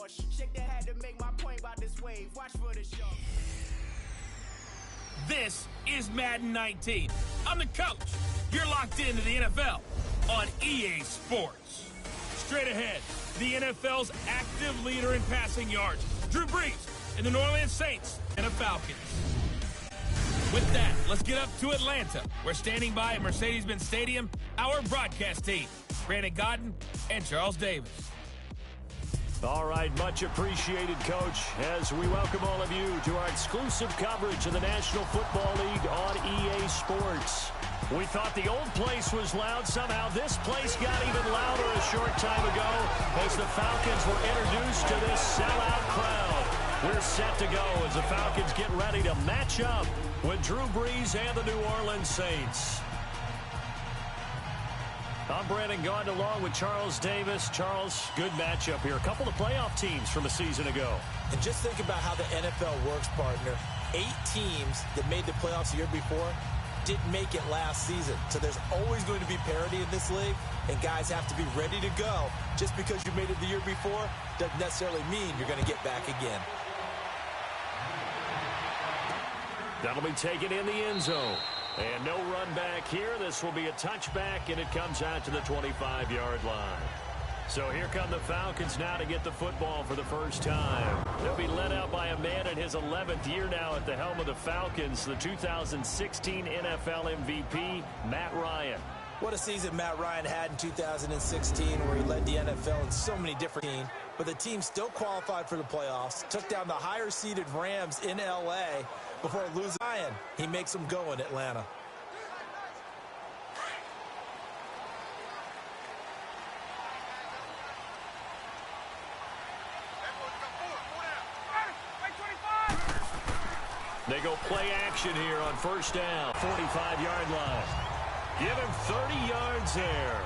Porsche. Shake that hat to make my point about this wave. Watch for the show. This is Madden 19. I'm the coach. You're locked into the NFL on EA Sports. Straight ahead, the NFL's active leader in passing yards, Drew Brees, and the New Orleans Saints and the Falcons. With that, let's get up to Atlanta. We're standing by at Mercedes-Benz Stadium, our broadcast team, Brandon Godden and Charles Davis. All right, much appreciated, Coach, as we welcome all of you to our exclusive coverage of the National Football League on EA Sports. We thought the old place was loud. Somehow this place got even louder a short time ago as the Falcons were introduced to this sellout crowd. We're set to go as the Falcons get ready to match up with Drew Brees and the New Orleans Saints. I'm Brandon Gaudin along with Charles Davis. Charles, good matchup here. A couple of playoff teams from a season ago. And just think about how the NFL works, partner. 8 teams that made the playoffs the year before didn't make it last season. So there's always going to be parity in this league, and guys have to be ready to go. Just because you made it the year before doesn't necessarily mean you're going to get back again. That'll be taken in the end zone. And no run back here. This will be a touchback, and it comes out to the 25-yard line. So here come the Falcons now to get the football for the first time. They'll be led out by a man in his 11th year now at the helm of the Falcons, the 2016 NFL MVP, Matt Ryan. What a season Matt Ryan had in 2016 where he led the NFL in so many different teams. But the team still qualified for the playoffs, took down the higher-seeded Rams in L.A. before losing. Ryan, he makes them go in Atlanta. They go play action here on first down, 45-yard line. Give him 30 yards there.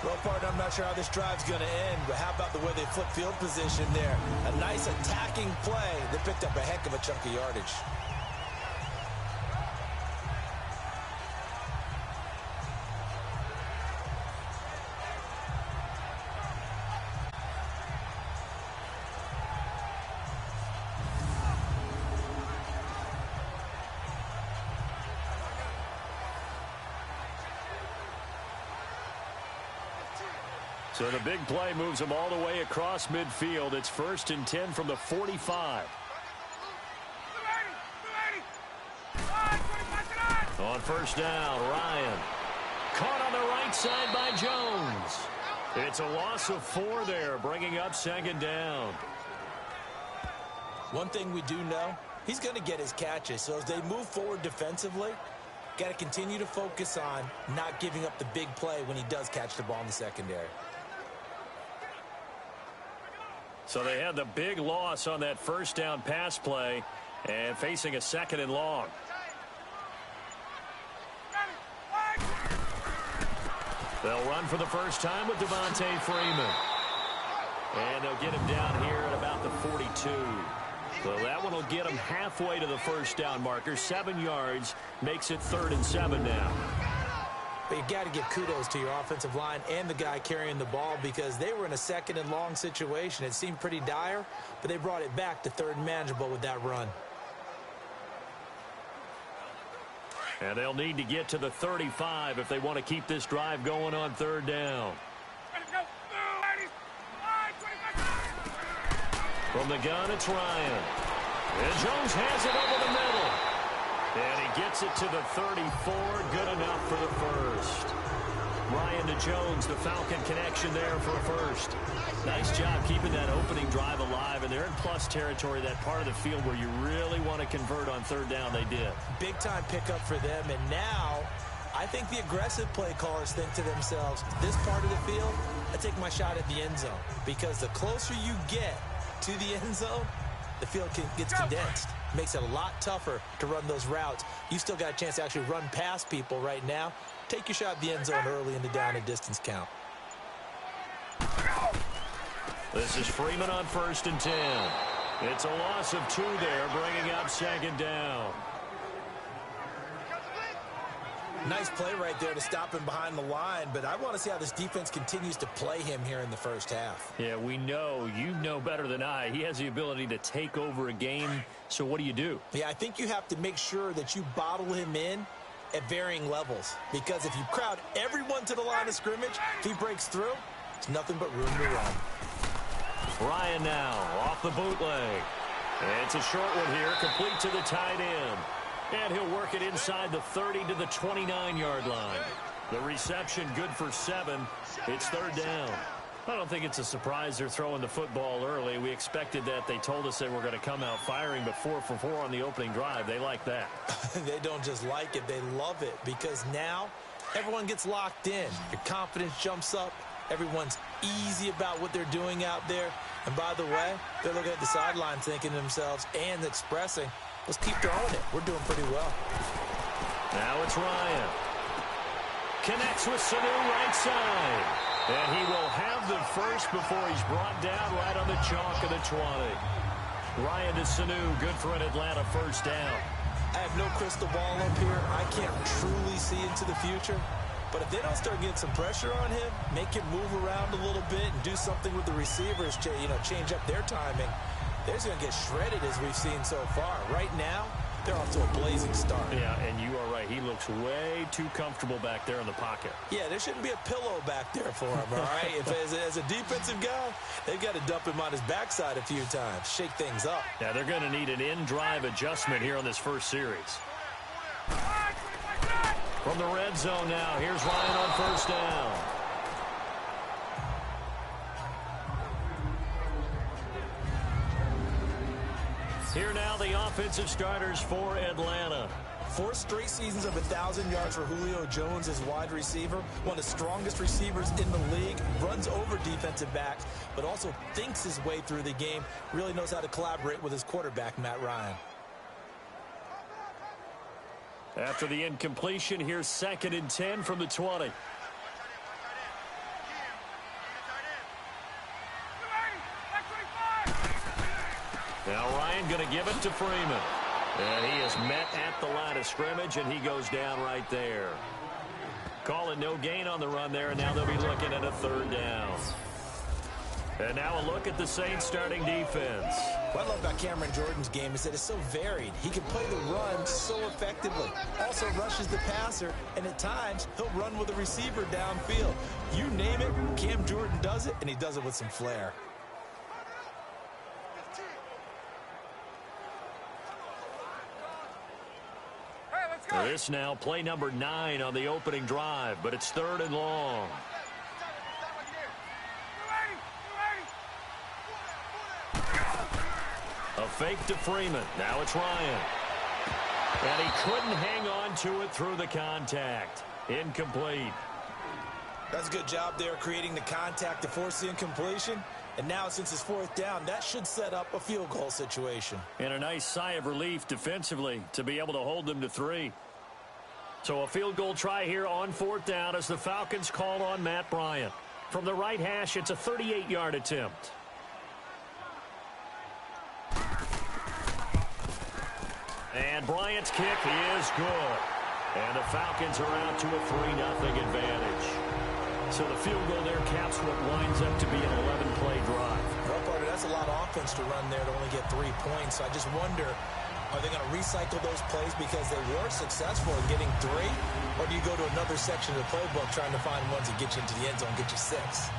Well, partner, I'm not sure how this drive's going to end, but how about the way they flip field position there? A nice attacking play that picked up a heck of a chunk of yardage. So the big play moves them all the way across midfield. It's 1st and 10 from the 45. On first down, Ryan. Caught on the right side by Jones. It's a loss of 4 there, bringing up 2nd down. One thing we do know, he's going to get his catches. So as they move forward defensively, got to continue to focus on not giving up the big play when he does catch the ball in the secondary. So they had the big loss on that first down pass play and facing a 2nd and long. They'll run for the first time with Devontae Freeman. And they'll get him down here at about the 42. So that one will get him halfway to the first down marker. 7 yards makes it 3rd and 7 now. But you got to give kudos to your offensive line and the guy carrying the ball because they were in a 2nd and long situation. It seemed pretty dire, but they brought it back to 3rd and manageable with that run. And they'll need to get to the 35 if they want to keep this drive going on 3rd down. From the gun, it's Ryan. And Jones has it over the middle. And he gets it to the 34. Good enough for the first. Ryan to Jones, the Falcon connection there for a first. Nice job keeping that opening drive alive. And they're in plus territory, that part of the field where you really want to convert on 3rd down. They did. Big-time pickup for them. And now I think the aggressive play callers think to themselves, this part of the field, I take my shot at the end zone. Because the closer you get to the end zone, the field gets condensed. Makes it a lot tougher to run those routes. You still got a chance to actually run past people right now. Take your shot at the end zone early in the down and distance count. This is Freeman on 1st and 10. It's a loss of 2 there, bringing up 2nd down. Nice play right there to stop him behind the line, but I want to see how this defense continues to play him here in the first half. Yeah, we know. You know better than I. He has the ability to take over a game, so what do? Yeah, I think you have to make sure that you bottle him in at varying levels, because if you crowd everyone to the line of scrimmage, if he breaks through, it's nothing but room to run. Ryan now off the bootleg. It's a short one here, complete to the tight end. And he'll work it inside the 30 to the 29-yard line. The reception good for 7. It's third down. I don't think it's a surprise they're throwing the football early. We expected that. They told us they were going to come out firing, but 4 for 4 on the opening drive. They like that. They don't just like it, they love it, because now everyone gets locked in. Your confidence jumps up. Everyone's easy about what they're doing out there. And by the way, they're looking at the sideline thinking to themselves and expressing, let's keep throwing it. We're doing pretty well. Now it's Ryan. Connects with Sanu right side. And he will have the first before he's brought down right on the chalk of the 20. Ryan to Sanu, good for an Atlanta first down. I have no crystal ball up here. I can't truly see into the future. But if they don't start getting some pressure on him, make him move around a little bit and do something with the receivers, change up their timing, they're just going to get shredded as we've seen so far. Right now, they're off to a blazing start. Yeah, and you are right. He looks way too comfortable back there in the pocket. Yeah, there shouldn't be a pillow back there for him, all right? As a defensive guy, they've got to dump him on his backside a few times, shake things up. Yeah, they're going to need an in-drive adjustment here on this first series. From the red zone now, here's Ryan on first down. Here now the offensive starters for Atlanta. 4 straight seasons of 1,000 yards for Julio Jones as wide receiver. One of the strongest receivers in the league. Runs over defensive backs, but also thinks his way through the game. Really knows how to collaborate with his quarterback, Matt Ryan. After the incompletion, here's 2nd and 10 from the 20. Now Ryan going to give it to Freeman. And he is met at the line of scrimmage, and he goes down right there. Calling no gain on the run there, and now they'll be looking at a third down. And now a look at the Saints starting defense. What I love about Cameron Jordan's game is that it's so varied. He can play the run so effectively. Also rushes the passer, and at times he'll run with a receiver downfield. You name it, Cam Jordan does it, and he does it with some flair. This now play number 9 on the opening drive, but it's 3rd and long. A fake to Freeman. Now it's Ryan. And he couldn't hang on to it through the contact. Incomplete. That's a good job there creating the contact to force the incompletion. And now since it's 4th down, that should set up a field goal situation. And a nice sigh of relief defensively to be able to hold them to 3. So a field goal try here on 4th down as the Falcons call on Matt Bryant. From the right hash, it's a 38-yard attempt. And Bryant's kick is good. And the Falcons are out to a 3-0 advantage. So the field goal there caps what winds up to be an 11-play drive. Well, partner, that's a lot of offense to run there to only get 3 points. So I just wonder, are they going to recycle those plays because they were successful in getting 3? Or do you go to another section of the playbook trying to find ones that get you into the end zone, get you 6?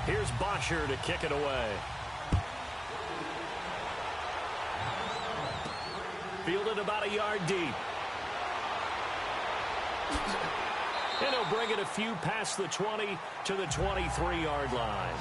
Here's Bosher to kick it away. Fielded about a yard deep. And he'll bring it a few past the 20 to the 23-yard line.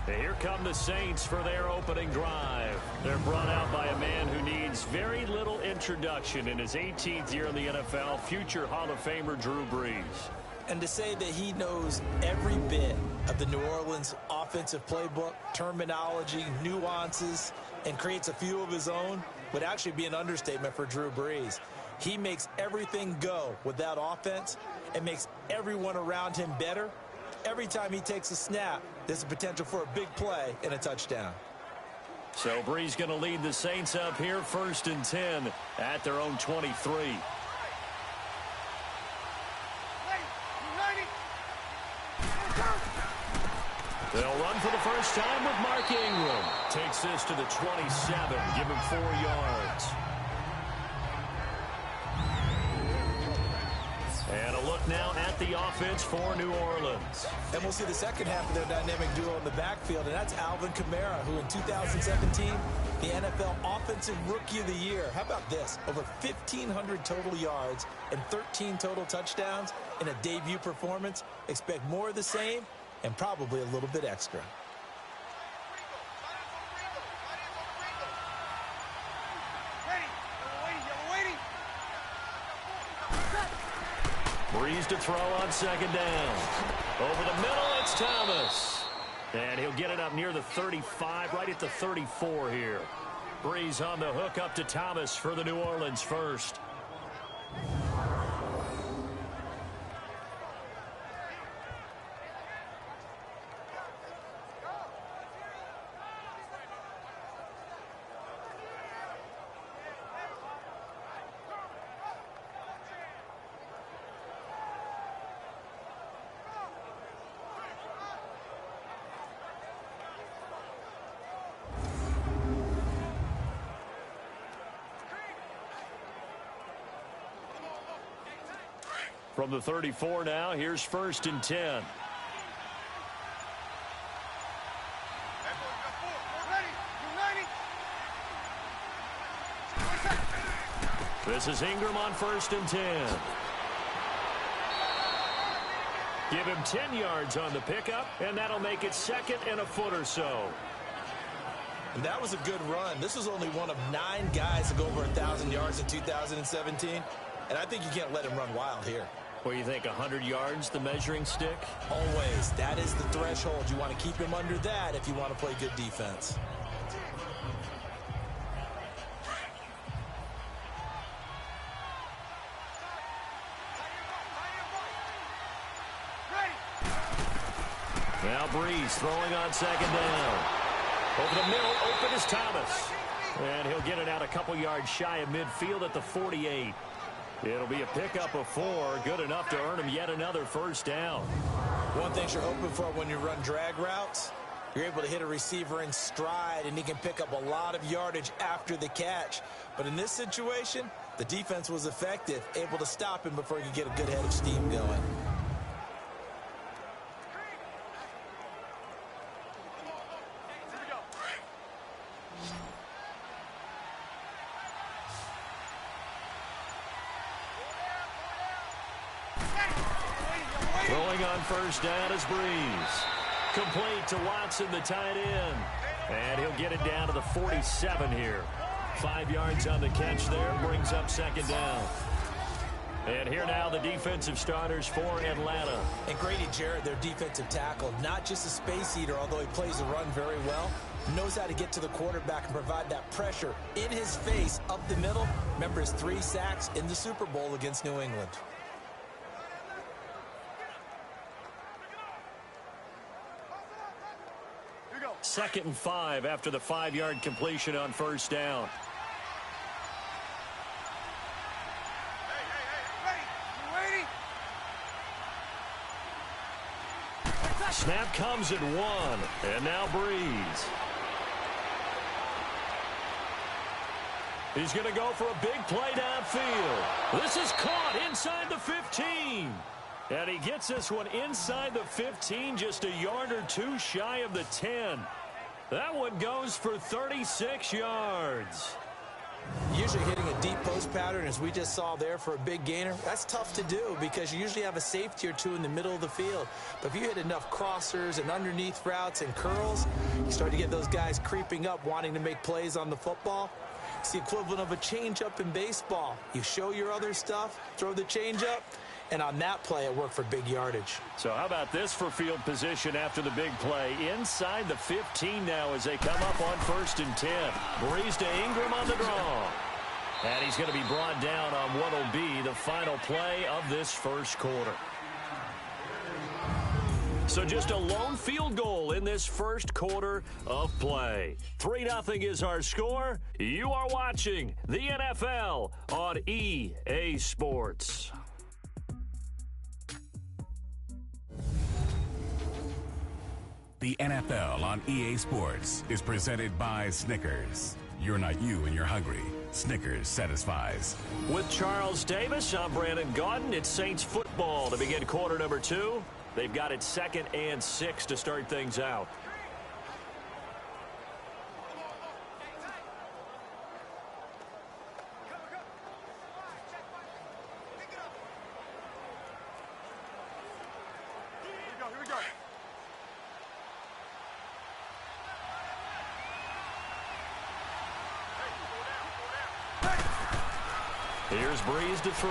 Here come the Saints for their opening drive. They're brought out by a man who needs very little introduction in his 18th year in the NFL, future Hall of Famer Drew Brees. And to say that he knows every bit of the New Orleans offensive playbook, terminology, nuances, and creates a few of his own would actually be an understatement for Drew Brees. He makes everything go with that offense and makes everyone around him better. Every time he takes a snap, there's a potential for a big play and a touchdown. So Brees going to lead the Saints up here, 1st and 10 at their own 23. They'll run for the first time with Mark Ingram. Takes this to the 27. Give him 4 yards. And a look now at the offense for New Orleans. And we'll see the second half of their dynamic duo in the backfield, and that's Alvin Kamara, who in 2017, the NFL Offensive Rookie of the Year. How about this? Over 1,500 total yards and 13 total touchdowns in a debut performance. Expect more of the same and probably a little bit extra. Brees to throw on 2nd down. Over the middle, it's Thomas. And he'll get it up near the 35, right at the 34 here. Brees on the hook up to Thomas for the New Orleans first. From the 34 now, here's 1st and 10. This is Ingram on 1st and 10. Give him 10 yards on the pickup, and that'll make it 2nd and a foot or so. And that was a good run. This was only one of 9 guys to go over 1,000 yards in 2017. And I think you can't let him run wild here. What do you think, 100 yards, the measuring stick? Always. That is the threshold. You want to keep him under that if you want to play good defense. Now Brees throwing on 2nd down. Over the middle, open is Thomas. And he'll get it out a couple yards shy of midfield at the 48. It'll be a pickup of 4, good enough to earn him yet another 1st down. One thing you're hoping for when you run drag routes, you're able to hit a receiver in stride, and he can pick up a lot of yardage after the catch. But in this situation, the defense was effective, able to stop him before he could get a good head of steam going. Throwing on 1st down is Brees. Complete to Watson, the tight end. And he'll get it down to the 47 here. 5 yards on the catch there, brings up 2nd down. And here now the defensive starters for Atlanta. And Grady Jarrett, their defensive tackle, not just a space eater, although he plays the run very well, knows how to get to the quarterback and provide that pressure in his face up the middle. Remember his 3 sacks in the Super Bowl against New England. Second and 5 after the 5-yard completion on 1st down. Snap comes at 1, and now Brees. He's going to go for a big play downfield. This is caught inside the 15. And he gets this one inside the 15, just a yard or 2 shy of the 10. That one goes for 36 yards. Usually hitting a deep post pattern, as we just saw there, for a big gainer, that's tough to do because you usually have a safety or 2 in the middle of the field. But if you hit enough crossers and underneath routes and curls, you start to get those guys creeping up, wanting to make plays on the football. It's the equivalent of a changeup in baseball. You show your other stuff, throw the changeup, And on that play, it worked for big yardage. So how about this for field position after the big play? Inside the 15 now as they come up on 1st and 10. Breeze to Ingram on the draw. And he's going to be brought down on what will be the final play of this first quarter. So just a lone field goal in this first quarter of play. 3-0 is our score. You are watching the NFL on EA Sports. The NFL on EA Sports is presented by Snickers. You're not you and you're hungry. Snickers satisfies. With Charles Davis, I'm Brandon Gaudin. It's Saints football to begin quarter number 2. They've got it 2nd and 6 to start things out. Here we go. Here's Breeze to throw.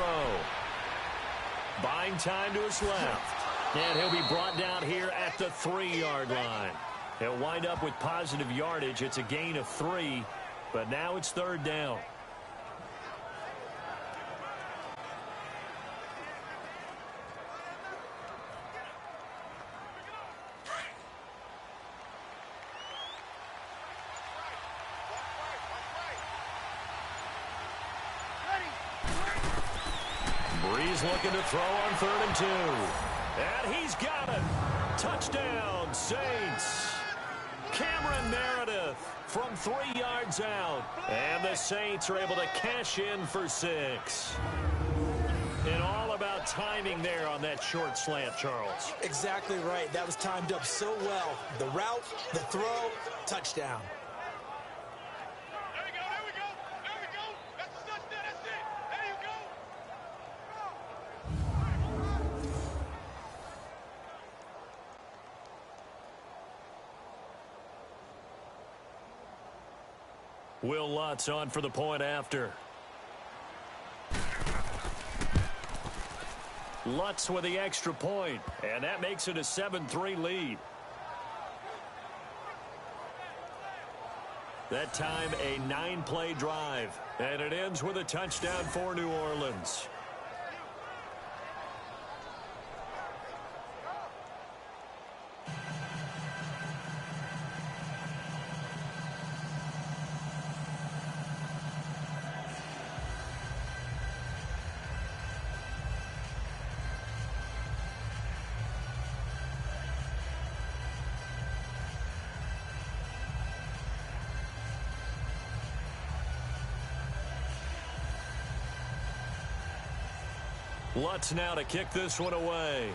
Buying time to his left. And he'll be brought down here at the 3-yard line. He'll wind up with positive yardage. It's a gain of 3, but now it's 3rd down. Breeze looking to throw on 3rd and 2. And he's got it. Touchdown, Saints. Cameron Meredith from 3 yards out. And the Saints are able to cash in for 6. And all about timing there on that short slant, Charles. Exactly right. That was timed up so well. The route, the throw, touchdown. Will Lutz on for the point after. Lutz with the extra point, and that makes it a 7-3 lead. That time a 9-play drive, and it ends with a touchdown for New Orleans. Lutz now to kick this one away.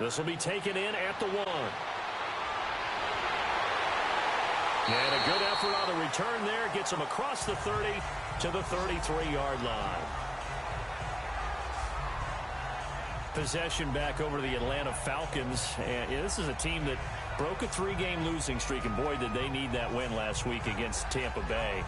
This will be taken in at the 1. And a good effort on the return there. Gets him across the 30 to the 33-yard line. Possession back over to the Atlanta Falcons. And this is a team that broke a 3-game losing streak. And boy, did they need that win last week against Tampa Bay.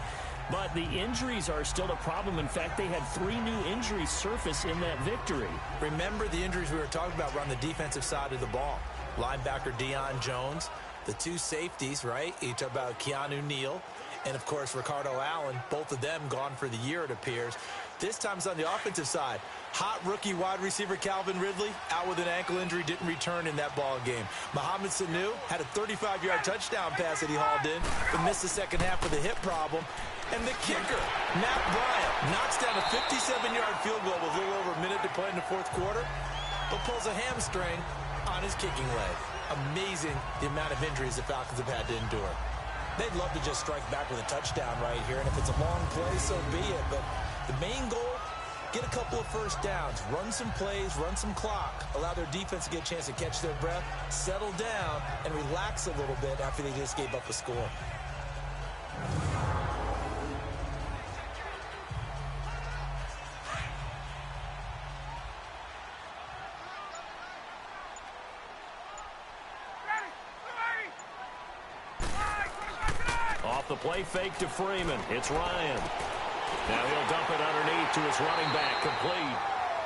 But the injuries are still a problem. In fact, they had 3 new injuries surface in that victory. Remember the injuries we were talking about were on the defensive side of the ball. Linebacker Deion Jones, the 2 safeties, right? You talk about Keanu Neal, and, of course, Ricardo Allen. Both of them gone for the year, it appears. This time it's on the offensive side. Hot rookie wide receiver Calvin Ridley out with an ankle injury, didn't return in that ball game. Mohamed Sanu had a 35-yard touchdown pass that he hauled in, but missed the second half with a hip problem. And the kicker, Matt Bryant, knocks down a 57-yard field goal with a little over a minute to play in the 4th quarter, but pulls a hamstring on his kicking leg. Amazing the amount of injuries the Falcons have had to endure. They'd love to just strike back with a touchdown right here, and if it's a long play, so be it. But the main goal, get a couple of first downs, run some plays, run some clock, allow their defense to get a chance to catch their breath, settle down, and relax a little bit after they just gave up a score. Off the play fake to Freeman. It's Ryan. Now he'll dump it underneath to his running back, complete.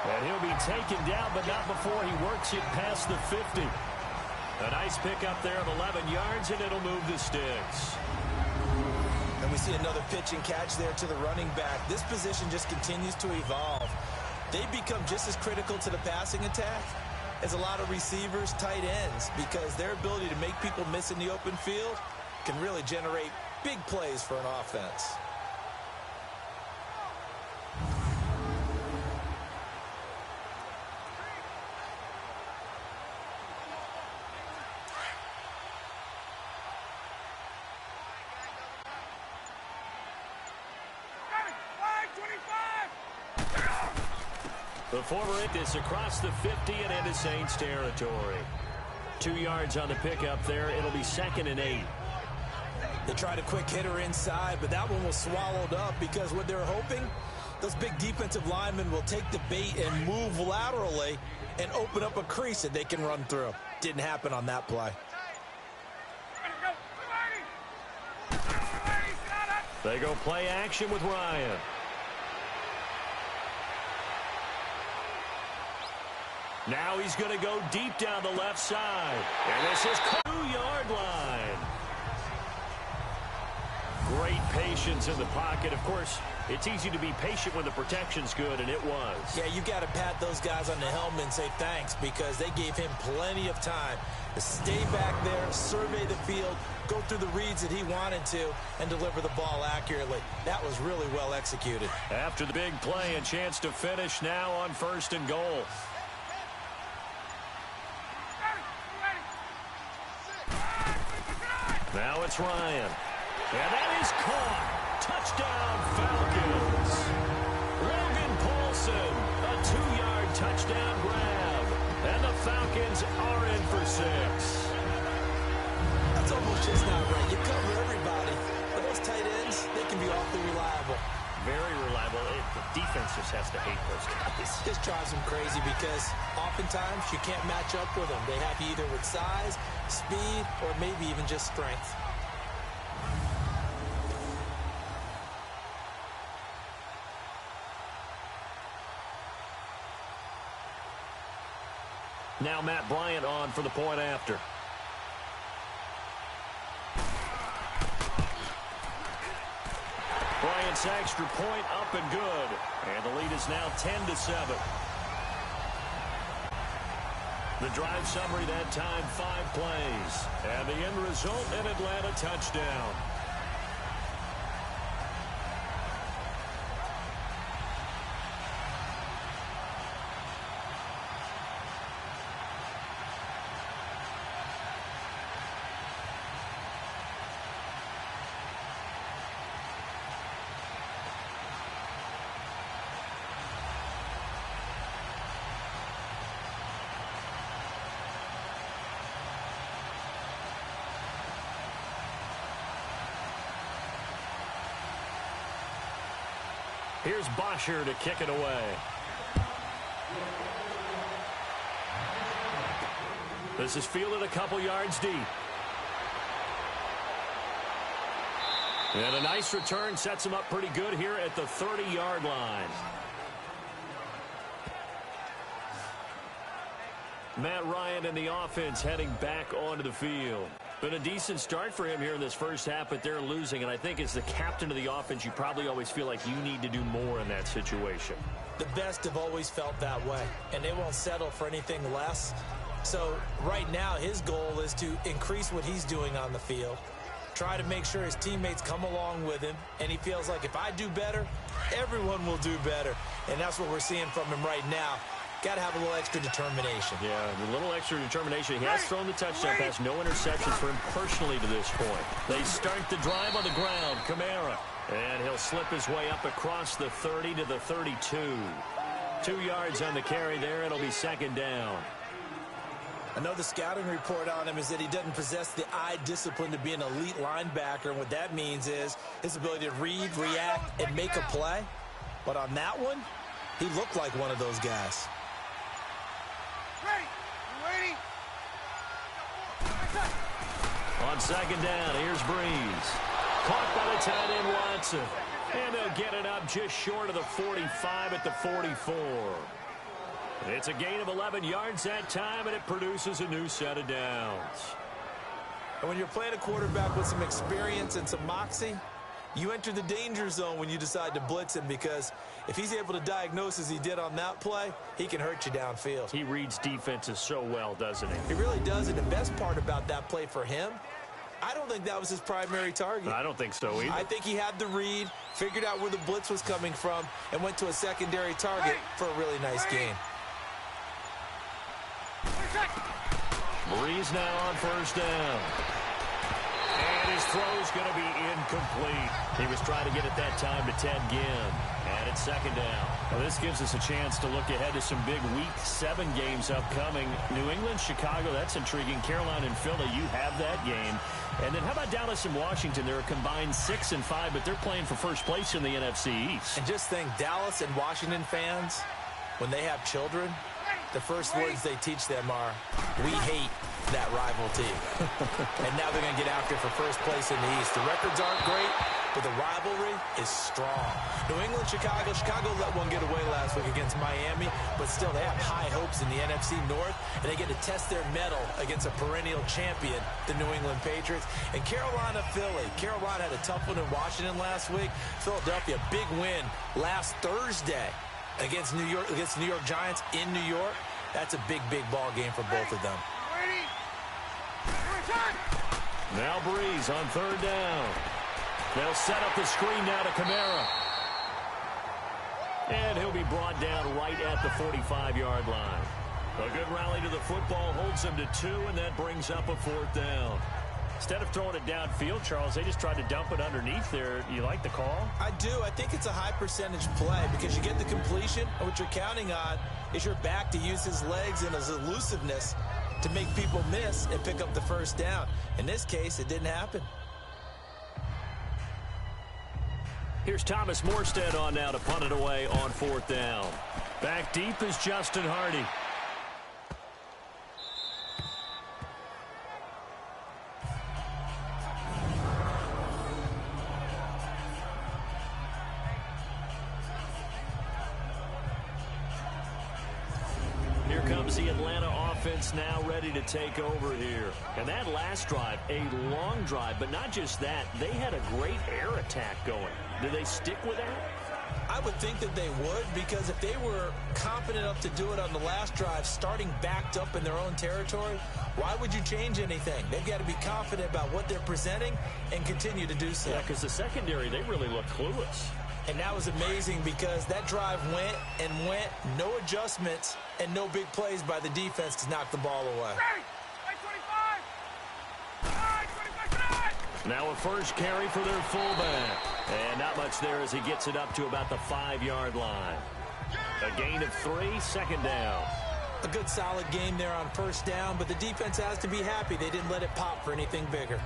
And he'll be taken down, but not before he works it past the 50. A nice pickup there of 11 yards, and it'll move the sticks. And we see another pitch and catch there to the running back. This position just continues to evolve. They become just as critical to the passing attack as a lot of receivers, tight ends, because their ability to make people miss in the open field can really generate big plays for an offense. The former this across the 50 and into Saints territory. 2 yards on the pickup there. It'll be 2nd and 8. They tried a quick hitter inside, but that one was swallowed up because what they're hoping, those big defensive linemen will take the bait and move laterally and open up a crease that they can run through. Didn't happen on that play. They go play action with Ryan. Now he's going to go deep down the left side. And this is 2-yard line. Great patience in the pocket. Of course, it's easy to be patient when the protection's good, and it was. Yeah, you got to pat those guys on the helmet and say thanks because they gave him plenty of time to stay back there, survey the field, go through the reads that he wanted to, and deliver the ball accurately. That was really well executed. After the big play, a chance to finish now on 1st and goal. Now it's Ryan. And that is caught. Touchdown, Falcons. Logan Paulson, a 2-yard touchdown grab. And the Falcons are in for 6. That's almost just not right. You cover everybody. But those tight ends, they can be awfully reliable. Very reliable. The defense just has to hate those guys. This drives them crazy because oftentimes you can't match up with them. They have you either with size, speed, or maybe even just strength. Now Matt Bryant on for the point after. Bryant's extra point up and good. And the lead is now 10-7. The drive summary that time, 5 plays. And the end result, an Atlanta touchdown. Here's Bosher to kick it away. This is fielded a couple yards deep. And a nice return sets him up pretty good here at the 30-yard line. Matt Ryan and the offense heading back onto the field. Been a decent start for him here in this first half, but they're losing. And I think as the captain of the offense, you probably always feel like you need to do more in that situation. The best have always felt that way, and they won't settle for anything less. So right now, his goal is to increase what he's doing on the field, try to make sure his teammates come along with him, and he feels like if I do better, everyone will do better. And that's what we're seeing from him right now. Got to have a little extra determination. Yeah, a little extra determination. He has thrown the touchdown pass. No interceptions for him personally to this point. They start the drive on the ground. Kamara. And he'll slip his way up across the 30 to the 32. 2 yards on the carry there. It'll be 2nd down. Another scouting report on him is that he doesn't possess the eye discipline to be an elite linebacker. And what that means is his ability to read, react, and make a play. But on that one, he looked like one of those guys. On 2nd down, here's Breeze. Caught by the tight end, Watson. And they'll get it up just short of the 45 at the 44. It's a gain of 11 yards that time, and it produces a new set of downs. And when you're playing a quarterback with some experience and some moxie, you enter the danger zone when you decide to blitz him, because if he's able to diagnose as he did on that play, he can hurt you downfield. He reads defenses so well, doesn't he? He really does, and the best part about that play for him, I don't think that was his primary target. I don't think so either. I think he had the read, figured out where the blitz was coming from, and went to a secondary target for a really nice gain. Breeze now on first down. And his throw's going to be incomplete. He was trying to get it that time to Ted Ginn. And it's second down. Well, this gives us a chance to look ahead to some big Week 7 games upcoming. New England, Chicago, that's intriguing. Carolina and Philly, you have that game. And then how about Dallas and Washington? They're a combined 6-5, but they're playing for first place in the NFC East. And just think, Dallas and Washington fans, when they have children, the first words they teach them are, "We hate that rival team." And now they're going to get after it for first place in the East. The records aren't great, but the rivalry is strong. New England, Chicago. Chicago let one get away last week against Miami, but still they have high hopes in the NFC North, and they get to test their mettle against a perennial champion, the New England Patriots. And Carolina, Philly. Carolina had a tough one in Washington last week. Philadelphia, big win last Thursday against New York Giants in New York. That's a big, big ball game for both of them. Now Breeze on third down. They'll set up the screen now to Kamara. And he'll be brought down right at the 45-yard line. A good rally to the football holds him to 2, and that brings up a fourth down. Instead of throwing it downfield, Charles, they just tried to dump it underneath there. You like the call? I do. I think it's a high-percentage play because you get the completion, and what you're counting on is your back to use his legs and his elusiveness to make people miss and pick up the first down. In this case, it didn't happen. Here's Thomas Morstead on now to punt it away on fourth down. Back deep is Justin Hardy. Here comes the Atlanta offense now ready to take over here. And that last drive, a long drive, but not just that. They had a great air attack going. Do they stick with that? I would think that they would, because if they were confident enough to do it on the last drive, starting backed up in their own territory, why would you change anything? They've got to be confident about what they're presenting and continue to do so. Yeah, because the secondary, they really look clueless. And that was amazing because that drive went and went, no adjustments, and no big plays by the defense to knock the ball away. Now a first carry for their fullback. And not much there as he gets it up to about the 5-yard line. A gain of 3, second down. A good solid game there on first down, but the defense has to be happy they didn't let it pop for anything bigger.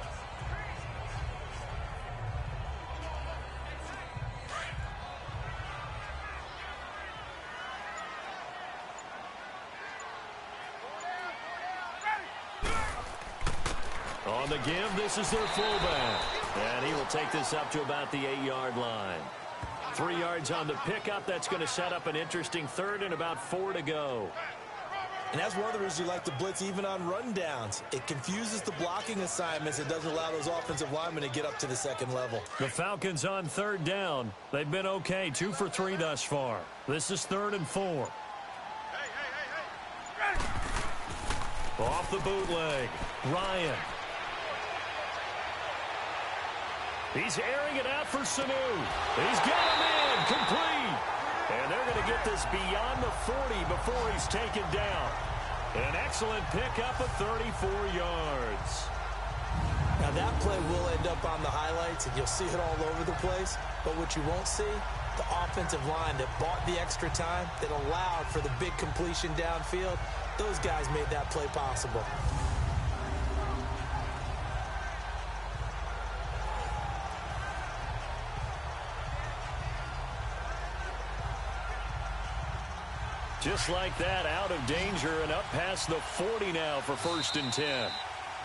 On the give, this is their fullback. And he will take this up to about the 8-yard line. 3 yards on the pickup. That's going to set up an interesting third and about 4 to go. And that's one of the reasons you like to blitz even on rundowns. It confuses the blocking assignments. It doesn't allow those offensive linemen to get up to the second level. The Falcons on third down. They've been okay, 2 for 3 thus far. This is 3rd and 4. Off the bootleg, Ryan. He's airing it out for Sanu. He's got him in, complete. And they're going to get this beyond the 40 before he's taken down. An excellent pickup of 34 yards. Now that play will end up on the highlights, and you'll see it all over the place. But what you won't see, the offensive line that bought the extra time, that allowed for the big completion downfield, those guys made that play possible. Just like that, out of danger and up past the 40 now for 1st and 10.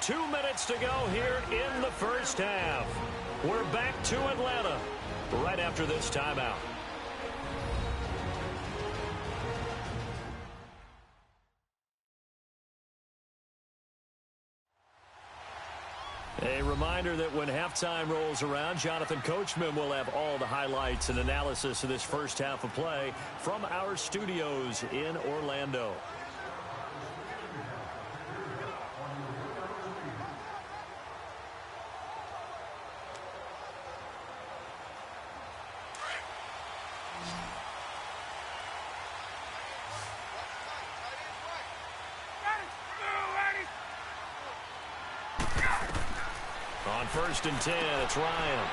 2 minutes to go here in the first half. We're back to Atlanta. right after this timeout. A reminder that when halftime rolls around, Jonathan Coachman will have all the highlights and analysis of this first half of play from our studios in Orlando. On 1st and 10, it's Ryan.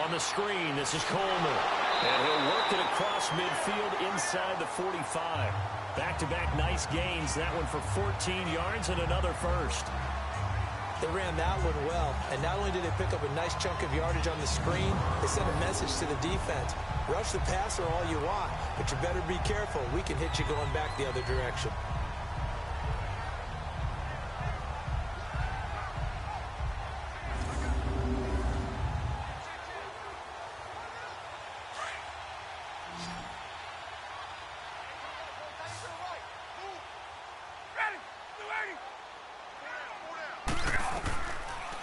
On the screen, this is Coleman. And he'll work it across midfield inside the 45. Back-to-back nice gains. That one for 14 yards and another first. They ran that one well. And not only did they pick up a nice chunk of yardage on the screen, they sent a message to the defense. Rush the passer all you want, but you better be careful. We can hit you going back the other direction.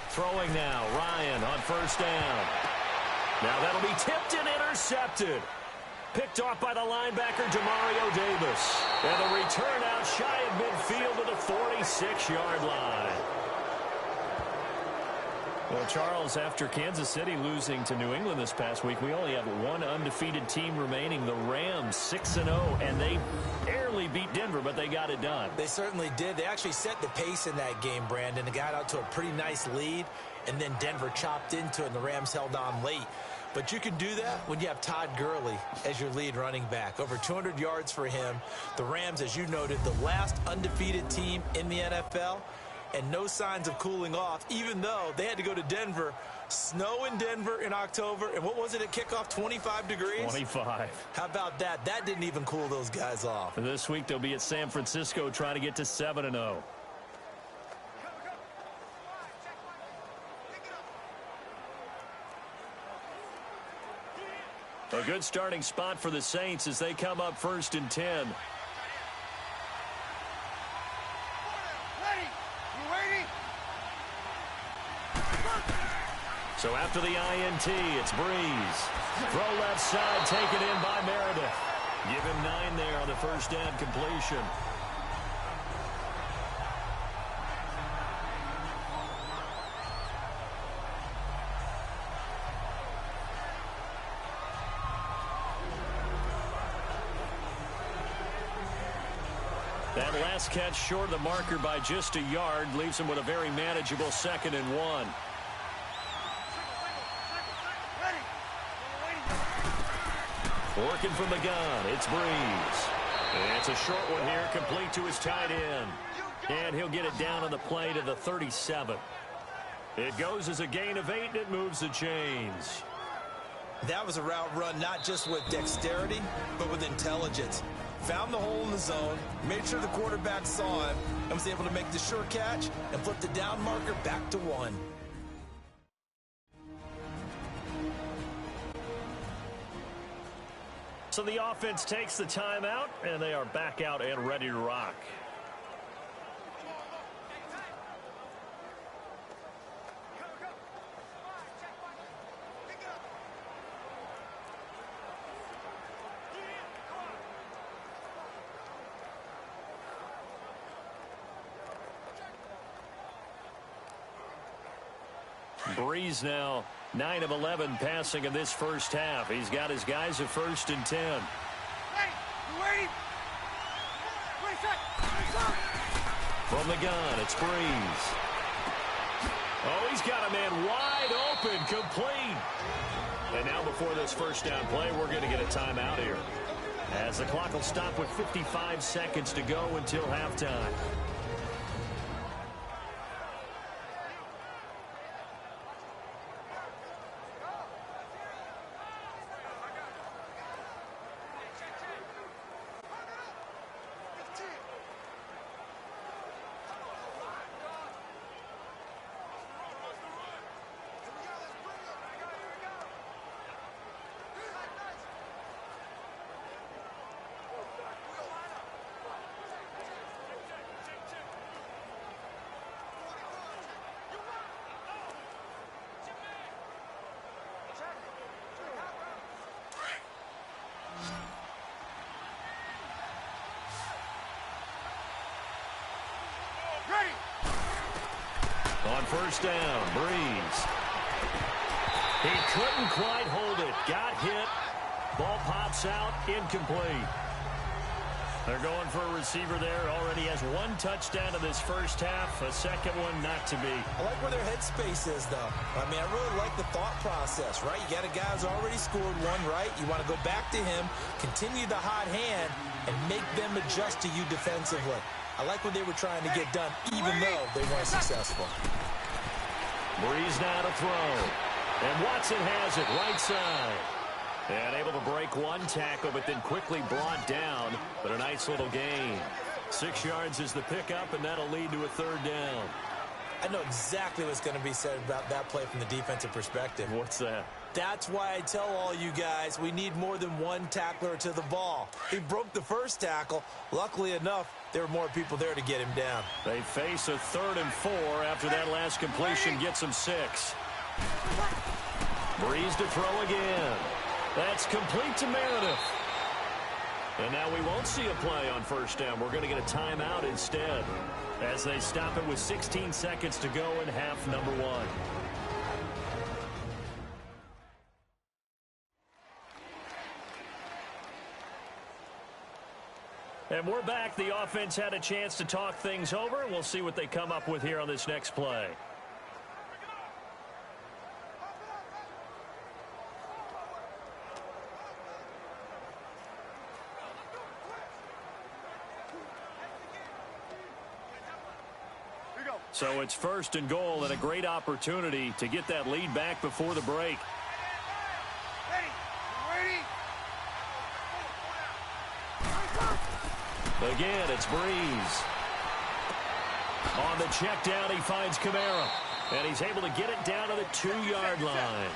Throwing now, Ryan on 1st down. Now that'll be tipped and intercepted. Picked off by the linebacker, Demario Davis. And the return out shy of midfield to the 46-yard line. Well, Charles, after Kansas City losing to New England this past week, we only have one undefeated team remaining, the Rams, 6-0, and they barely beat Denver, but they got it done. They certainly did. They actually set the pace in that game, Brandon. They got out to a pretty nice lead, and then Denver chopped into it, and the Rams held on late. But you can do that when you have Todd Gurley as your lead running back. Over 200 yards for him. The Rams, as you noted, the last undefeated team in the NFL. And no signs of cooling off, even though they had to go to Denver. Snow in Denver in October. And what was it at kickoff, 25 degrees? 25. How about that? That didn't even cool those guys off. This week they'll be at San Francisco trying to get to 7-0. A good starting spot for the Saints as they come up 1st and 10. So after the INT, it's Breeze. Throw left side, taken in by Meredith. Give him 9 there on the 1st down completion. That last catch short of the marker by just a yard leaves him with a very manageable 2nd and 1. Working from the gun, it's Breeze. And it's a short one here, complete to his tight end. And he'll get it down on the play to the 37. It goes as a gain of 8, and it moves the chains. That was a route run not just with dexterity, but with intelligence. Found the hole in the zone, made sure the quarterback saw him, and was able to make the sure catch and flip the down marker back to 1. So the offense takes the timeout, and they are back out and ready to rock. Breeze now 9 of 11 passing in this first half. He's got his guys at 1st and 10. From the gun, it's Breeze. Oh, he's got a man wide open, complete. And now before this 1st down play, we're going to get a timeout here, as the clock will stop with 55 seconds to go until halftime. On first down, Breeze. He couldn't quite hold it. Got hit. Ball pops out, incomplete. They're going for a receiver there. Already has one touchdown in this first half. A second one not to be. I like where their headspace is, though. I mean, I really like the thought process, right? You got a guy who's already scored one, right? You want to go back to him, continue the hot hand, and make them adjust to you defensively. I like what they were trying to get done, even though they weren't successful. Breeze now to throw. And Watson has it right side. And able to break one tackle, but then quickly brought down. But a nice little gain. 6 yards is the pickup, and that'll lead to a third down. I know exactly what's going to be said about that play from the defensive perspective. What's that? That's why I tell all you guys we need more than one tackler to the ball. He broke the first tackle. Luckily enough, there were more people there to get him down. They face a 3rd and 4 after that last completion gets them 6. Breeze to throw again. That's complete to Meredith. And now we won't see a play on first down. We're going to get a timeout instead as they stop it with 16 seconds to go in half number 1. And we're back. The offense had a chance to talk things over. We'll see what they come up with here on this next play. So it's 1st and goal and a great opportunity to get that lead back before the break. Again, it's Breeze. On the check down, he finds Kamara. And he's able to get it down to the 2-yard line.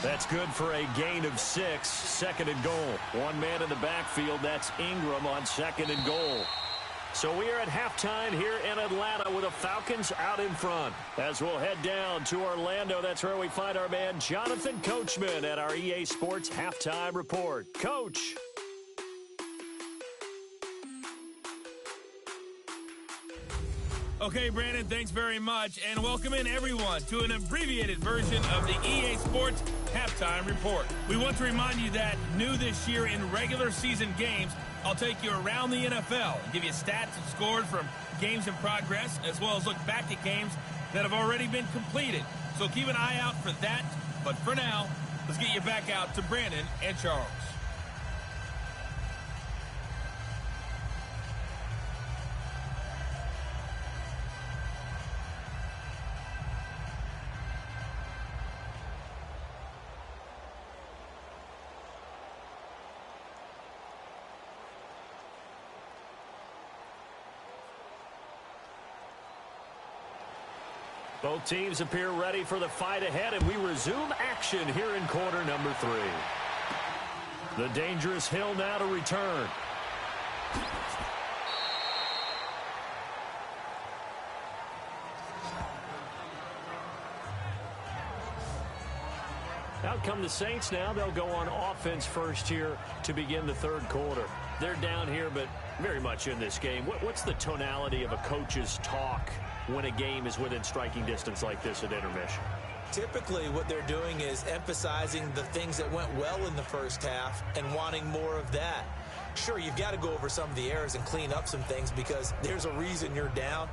That's good for a gain of 6, 2nd and goal. One man in the backfield, that's Ingram on 2nd and goal. So we are at halftime here in Atlanta with the Falcons out in front. As we'll head down to Orlando, that's where we find our man Jonathan Coachman at our EA Sports Halftime Report. Coach. Okay, Brandon, thanks very much, and welcome in everyone to an abbreviated version of the EA Sports Halftime Report. We want to remind you that new this year in regular season games, I'll take you around the NFL and give you stats and scores from games in progress, as well as look back at games that have already been completed. So keep an eye out for that. But for now, let's get you back out to Brandon and Charles. Both teams appear ready for the fight ahead, and we resume action here in quarter number 3. The dangerous Hill now to return. Out come the Saints now. They'll go on offense first here to begin the 3rd quarter. They're down here, but very much in this game. What's the tonality of a coach's talk when a game is within striking distance like this at intermission? Typically, what they're doing is emphasizing the things that went well in the first half and wanting more of that. Sure, you've got to go over some of the errors and clean up some things because there's a reason you're down.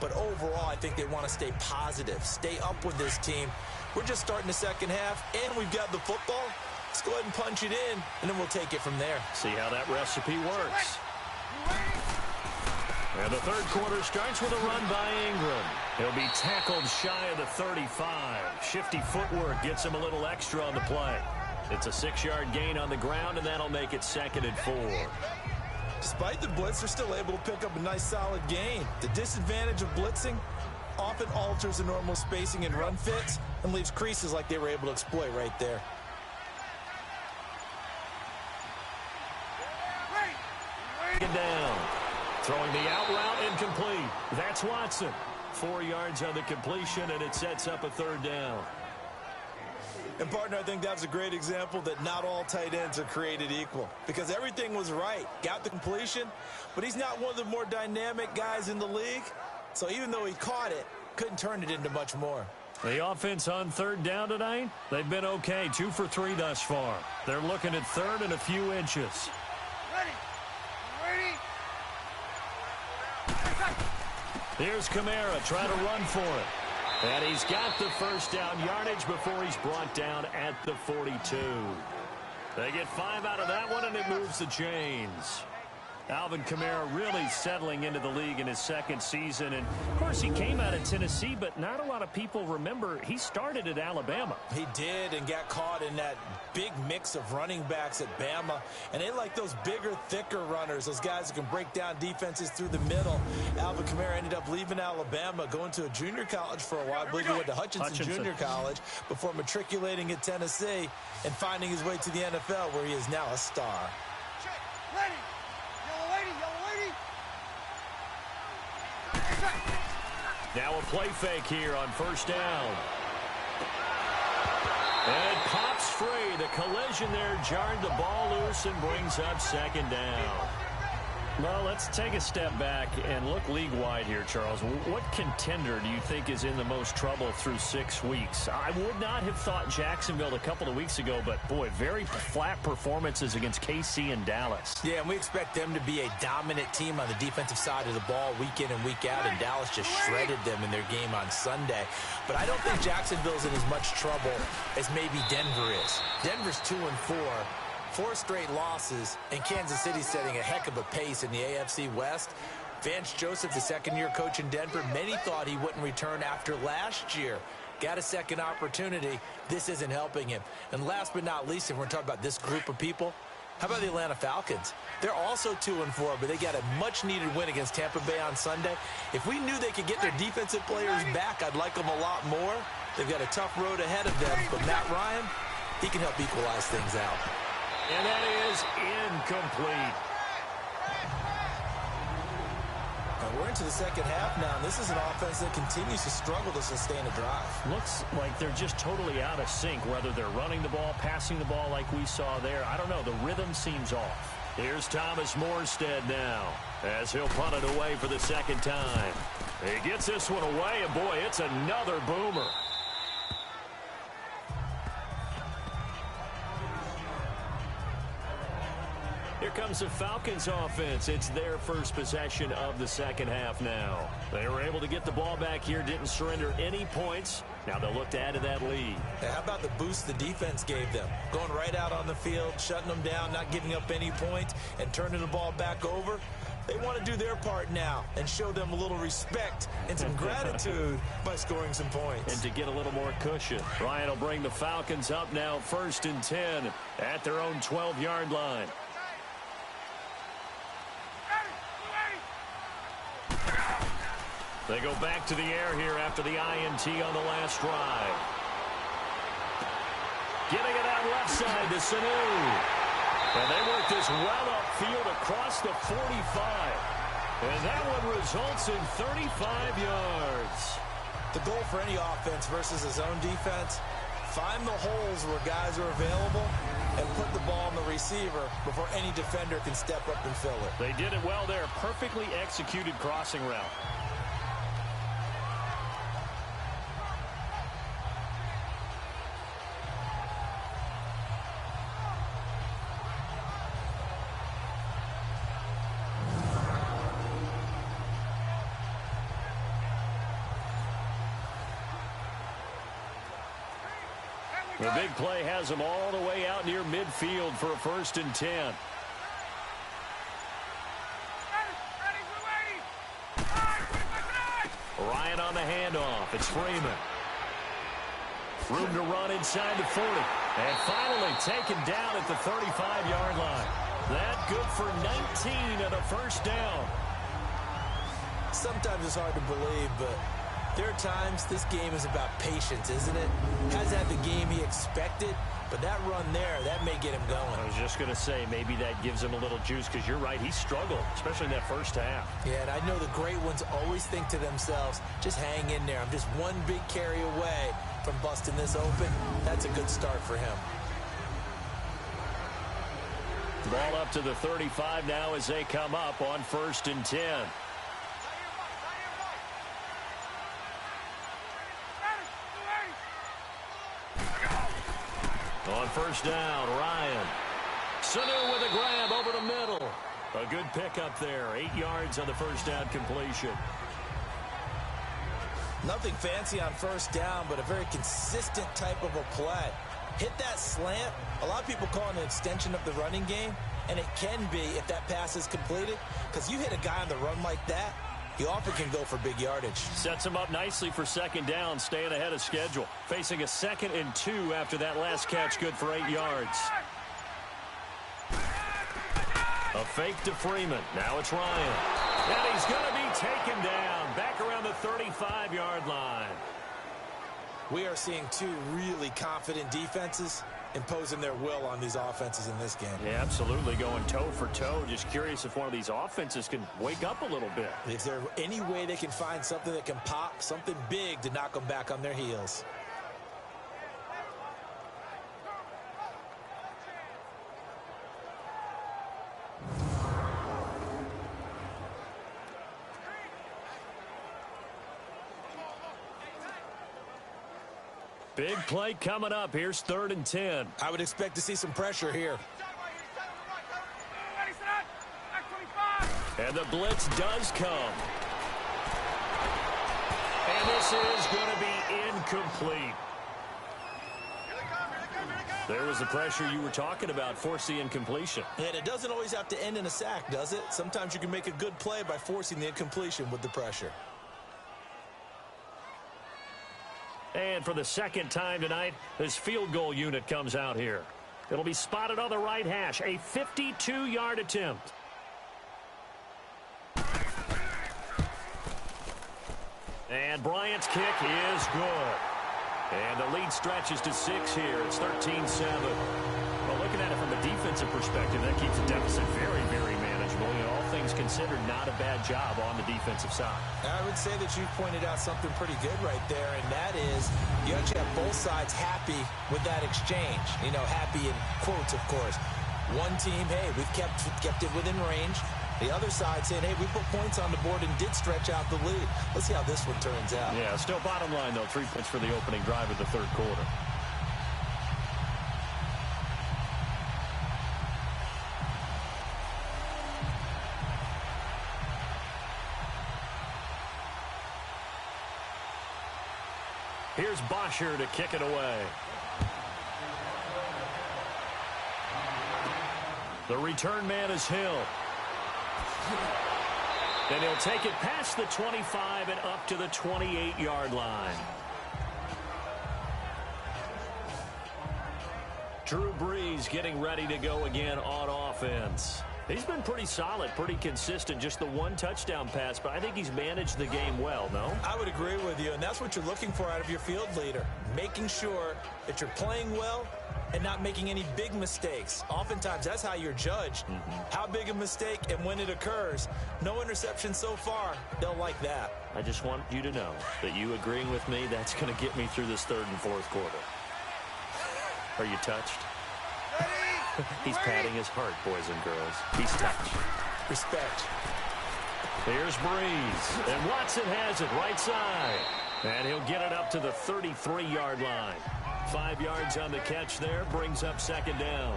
But overall, I think they want to stay positive, stay up with this team. We're just starting the second half, and we've got the football. Let's go ahead and punch it in, and then we'll take it from there. See how that recipe works. And the 3rd quarter starts with a run by Ingram. He'll be tackled shy of the 35. Shifty footwork gets him a little extra on the play. It's a 6-yard gain on the ground, and that'll make it 2nd and 4. Despite the blitz, they're still able to pick up a nice solid gain. The disadvantage of blitzing often alters the normal spacing and run fits and leaves creases like they were able to exploit right there. Down. Throwing the out route incomplete. That's Watson. 4 yards on the completion, and it sets up a 3rd down. And, partner, I think that was a great example that not all tight ends are created equal because everything was right. Got the completion, but he's not one of the more dynamic guys in the league. So even though he caught it, Couldn't turn it into much more. The offense on third down tonight, they've been okay. 2 for 3 thus far. They're looking at third and a few inches. Ready. Here's Kamara trying to run for it. And he's got the first down yardage before he's brought down at the 42. They get 5 out of that one, and it moves the chains. Alvin Kamara really settling into the league in his second season. And, of course, he came out of Tennessee, but not a lot of people remember he started at Alabama. He did, and got caught in that big mix of running backs at Bama. And they like those bigger, thicker runners, those guys who can break down defenses through the middle. Alvin Kamara ended up leaving Alabama, going to a junior college for a while. I believe he went to Hutchinson Junior College before matriculating at Tennessee and finding his way to the NFL, where he is now a star. Ready. Now a play fake here on first down. And it pops free. The collision there jarred the ball loose and brings up second down. Well, let's take a step back and look league-wide here, Charles. What contender do you think is in the most trouble through 6 weeks? I would not have thought Jacksonville a couple of weeks ago, but, boy, very flat performances against KC and Dallas. Yeah, and we expect them to be a dominant team on the defensive side of the ball week in and week out, and Dallas just shredded them in their game on Sunday. But I don't think Jacksonville's in as much trouble as maybe Denver is. Denver's 2-4. 4 straight losses, and Kansas City setting a heck of a pace in the AFC West. Vance Joseph, the second-year coach in Denver, many thought he wouldn't return after last year. Got a second opportunity. This isn't helping him. And last but not least, if we're talking about this group of people, how about the Atlanta Falcons? They're also 2-4, but they got a much-needed win against Tampa Bay on Sunday. If we knew they could get their defensive players back, I'd like them a lot more. They've got a tough road ahead of them, but Matt Ryan, he can help equalize things out. And that is incomplete. We're into the second half now, and this is an offense that continues to struggle to sustain a drive. Looks like they're just totally out of sync, whether they're running the ball, passing the ball like we saw there. I don't know. The rhythm seems off. Here's Thomas Morstead now, as he'll punt it away for the second time. He gets this one away, and boy, it's another boomer. Here comes the Falcons offense. It's their first possession of the second half now. They were able to get the ball back here, didn't surrender any points. Now they'll look to add to that lead. How about the boost the defense gave them? Going right out on the field, shutting them down, not giving up any points, and turning the ball back over. They want to do their part now and show them a little respect and some gratitude by scoring some points. And to get a little more cushion. Ryan will bring the Falcons up now 1st and 10 at their own 12-yard line. They go back to the air here after the INT on the last drive. Getting it out left side to Sanu. And they work this well upfield across the 45. And that one results in 35 yards. The goal for any offense versus his own defense, find the holes where guys are available and put the ball on the receiver before any defender can step up and fill it. They did it well there. Perfectly executed crossing route. The big play has them all the way out near midfield for a 1st and 10. Ryan on the handoff. It's Freeman. Room to run inside the 40. And finally taken down at the 35-yard line. That good for 19 and a first down. Sometimes it's hard to believe, but there are times this game is about patience, isn't it? Hasn't had the game he expected, but that run there, that may get him going. I was just going to say, maybe that gives him a little juice, because you're right, he struggled, especially in that first half. Yeah, and I know the great ones always think to themselves, just hang in there. I'm just one big carry away from busting this open. That's a good start for him. Ball up to the 35 now as they come up on 1st and 10. On first down, Ryan. Sanu with a grab over the middle. A good pickup there. 8 yards on the first down completion. Nothing fancy on first down, but a very consistent type of a play. Hit that slant. A lot of people call it an extension of the running game, and it can be if that pass is completed, because you hit a guy on the run like that, he often can go for big yardage. Sets him up nicely for second down, staying ahead of schedule. Facing a 2nd and 2 after that last catch, good for 8 yards. A fake to Freeman. Now it's Ryan. And he's going to be taken down back around the 35-yard line. We are seeing two really confident defenses imposing their will on these offenses in this game. Yeah, absolutely, going toe for toe. Just curious if one of these offenses can wake up a little bit. Is there any way they can find something that can pop, something big to knock them back on their heels? Big play coming up. Here's 3rd and 10. I would expect to see some pressure here. And the blitz does come. And this is going to be incomplete. There was the pressure you were talking about, force the incompletion. And it doesn't always have to end in a sack, does it? Sometimes you can make a good play by forcing the incompletion with the pressure. And for the 2nd time tonight, this field goal unit comes out here. It'll be spotted on the right hash. A 52-yard attempt. And Bryant's kick is good. And the lead stretches to 6 here. It's 13-7. Well, looking at it from a defensive perspective, that keeps the deficit very, very manageable. You know, all things considered, not a bad job on the defensive side. I would say that you pointed out something pretty good right there, and that is you actually have both sides happy with that exchange. You know, happy in quotes, of course. One team, hey, we've kept it within range. The other side saying, hey, we put points on the board and did stretch out the lead. Let's see how this one turns out. Yeah, still bottom line, though, 3 points for the opening drive of the 3rd quarter. Here's Bosher to kick it away. The return man is Hill. And he'll take it past the 25 and up to the 28-yard line. Drew Brees getting ready to go again on offense. He's been pretty solid, pretty consistent, just the 1 touchdown pass, but I think he's managed the game well, no? I would agree with you, and that's what you're looking for out of your field leader, making sure that you're playing well and not making any big mistakes. Oftentimes, that's how you're judged. How big a mistake and when it occurs. No interception so far. They'll like that. I just want you to know that you agreeing with me, that's going to get me through this 3rd and 4th quarter. Are you touched? He's patting his heart, boys and girls. He's touched. Respect. Here's Brees. And Watson has it right side. And he'll get it up to the 33-yard line. 5 yards on the catch there. Brings up 2nd down.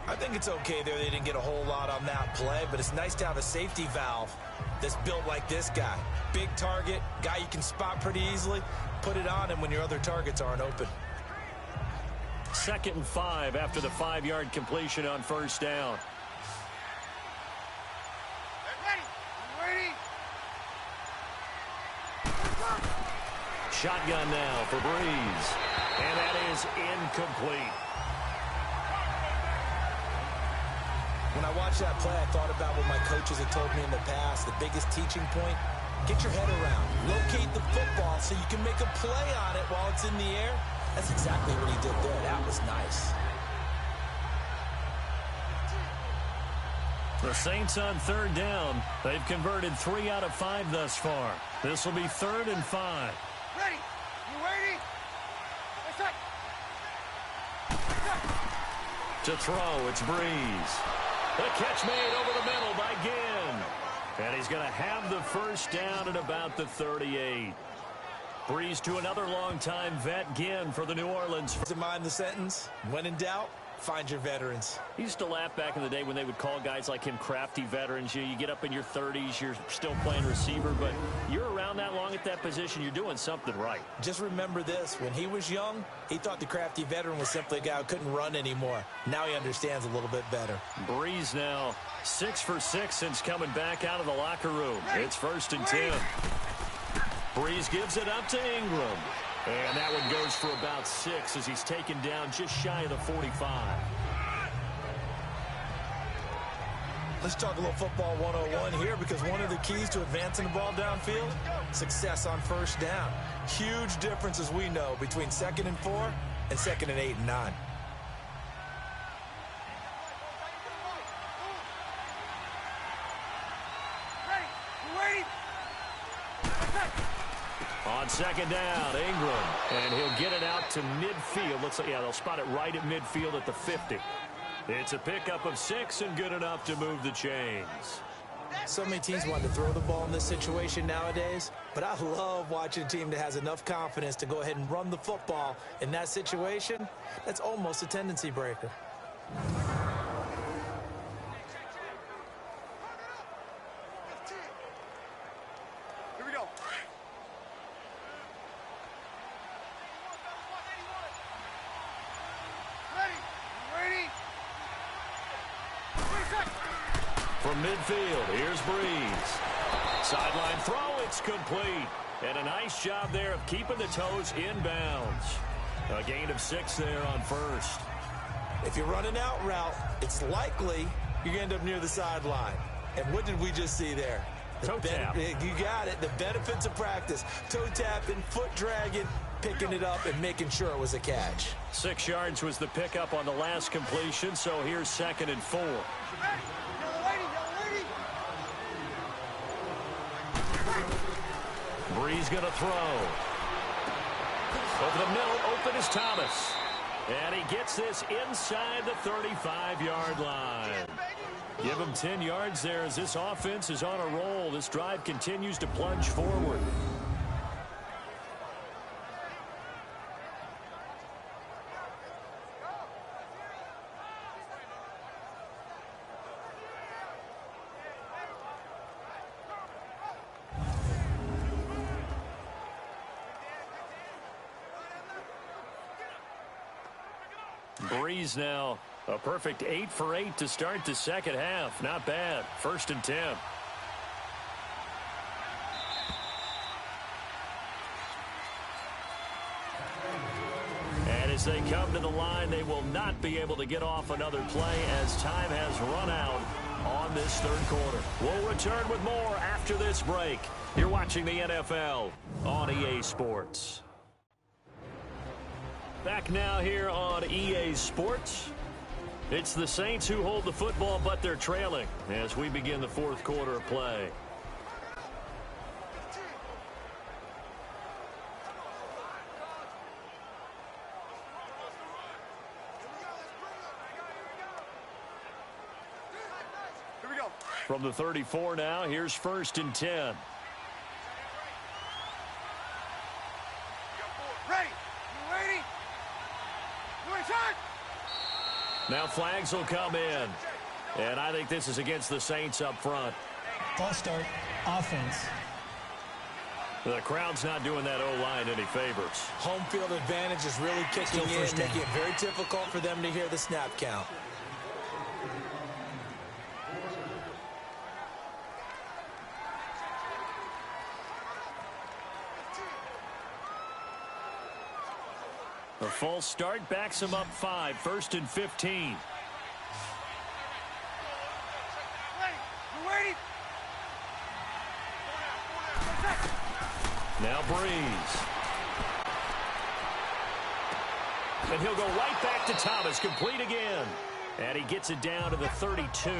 I think it's okay there. They didn't get a whole lot on that play, but it's nice to have a safety valve that's built like this guy. Big target, guy you can spot pretty easily. Put it on him when your other targets aren't open. 2nd and 5 after the 5-yard completion on first down. Ready. Shotgun now for Brees. And that is incomplete. When I watched that play, I thought about what my coaches had told me in the past. The biggest teaching point, get your head around. Locate the football so you can make a play on it while it's in the air. That's exactly what he did there. That was nice. The Saints on 3rd down. They've converted 3 out of 5 thus far. This will be 3rd and 5. Ready? You ready? To throw, it's Brees. The catch made over the middle by Ginn. And he's going to have the first down at about the 38. Breeze to another long-time vet, Ginn, for the New Orleans. To mind the sentence, when in doubt, find your veterans. He used to laugh back in the day when they would call guys like him crafty veterans. You get up in your 30s, you're still playing receiver, but you're around that long at that position, you're doing something right. Just remember this, when he was young, he thought the crafty veteran was simply a guy who couldn't run anymore. Now he understands a little bit better. Breeze now 6 for 6 since coming back out of the locker room. It's 1st and 10. Breeze gives it up to Ingram. And that one goes for about 6 as he's taken down just shy of the 45. Let's talk a little football 101 here, because one of the keys to advancing the ball downfield, success on first down. Huge difference, as we know, between 2nd and 4 and 2nd and 8 and 9. On 2nd down, Ingram, and he'll get it out to midfield. Looks like, yeah, they'll spot it right at midfield at the 50. It's a pickup of 6 and good enough to move the chains. So many teams want to throw the ball in this situation nowadays, but I love watching a team that has enough confidence to go ahead and run the football in that situation. That's almost a tendency breaker. From midfield, here's Breeze. Sideline throw, it's complete. And a nice job there of keeping the toes inbounds. A gain of 6 there on 1st. If you run an out route, it's likely you're going to end up near the sideline. And what did we just see there? Toe tap. You got it. The benefits of practice. Toe tapping, foot dragging, picking it up, and making sure it was a catch. 6 yards was the pickup on the last completion, so here's 2nd and 4. Breeze going to throw. Over the middle, open is Thomas. And he gets this inside the 35-yard line. Give him 10 yards there as this offense is on a roll. This drive continues to plunge forward. Breeze now a perfect 8 for 8 to start the second half. Not bad. 1st and 10. And as they come to the line, they will not be able to get off another play as time has run out on this 3rd quarter. We'll return with more after this break. You're watching the NFL on EA Sports. Back now here on EA Sports. It's the Saints who hold the football, but they're trailing as we begin the 4th quarter of play. Here we go. From the 34 now, here's 1st and 10. Ready? You ready? Now flags will come in. And I think this is against the Saints up front. False start, offense. The crowd's not doing that O-line any favors. Home field advantage is really kicking in, making it very difficult for them to hear the snap count. A false start backs him up 5. 1st and 15. Now Breeze. And he'll go right back to Thomas. Complete again. And he gets it down to the 32.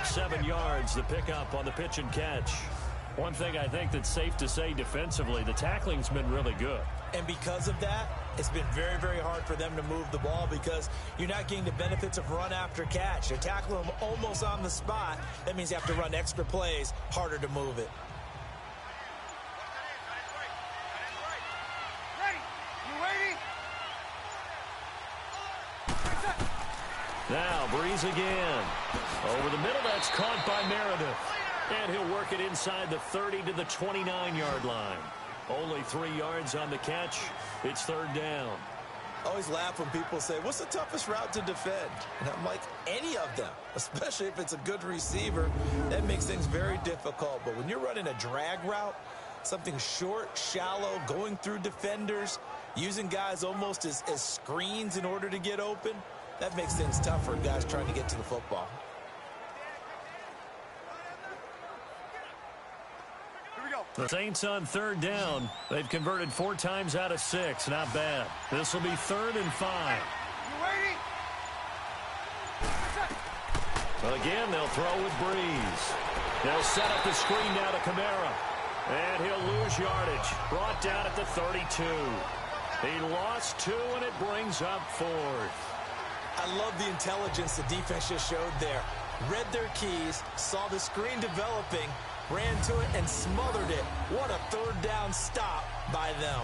7 yards, the pickup on the pitch and catch. One thing I think that's safe to say defensively, the tackling's been really good. And because of that, it's been very, very hard for them to move the ball because you're not getting the benefits of run after catch. You're tackling them almost on the spot. That means you have to run extra plays, harder to move it. Now, Breeze again. Over the middle, that's caught by Meredith. And he'll work it inside the 30 to the 29-yard line. Only 3 yards on the catch. It's third down. I always laugh when people say, what's the toughest route to defend? And I'm like, any of them, especially if it's a good receiver. That makes things very difficult. But when you're running a drag route, something short, shallow, going through defenders, using guys almost as screens in order to get open, that makes things tough for guys trying to get to the football. The Saints on third down. They've converted 4 times out of 6. Not bad. This will be 3rd and 5. Again, they'll throw with Breeze. They'll set up the screen now to Kamara. And he'll lose yardage. Brought down at the 32. He lost 2, and it brings up 4th. I love the intelligence the defense just showed there. Read their keys, saw the screen developing, ran to it and smothered it. What a third down stop by them.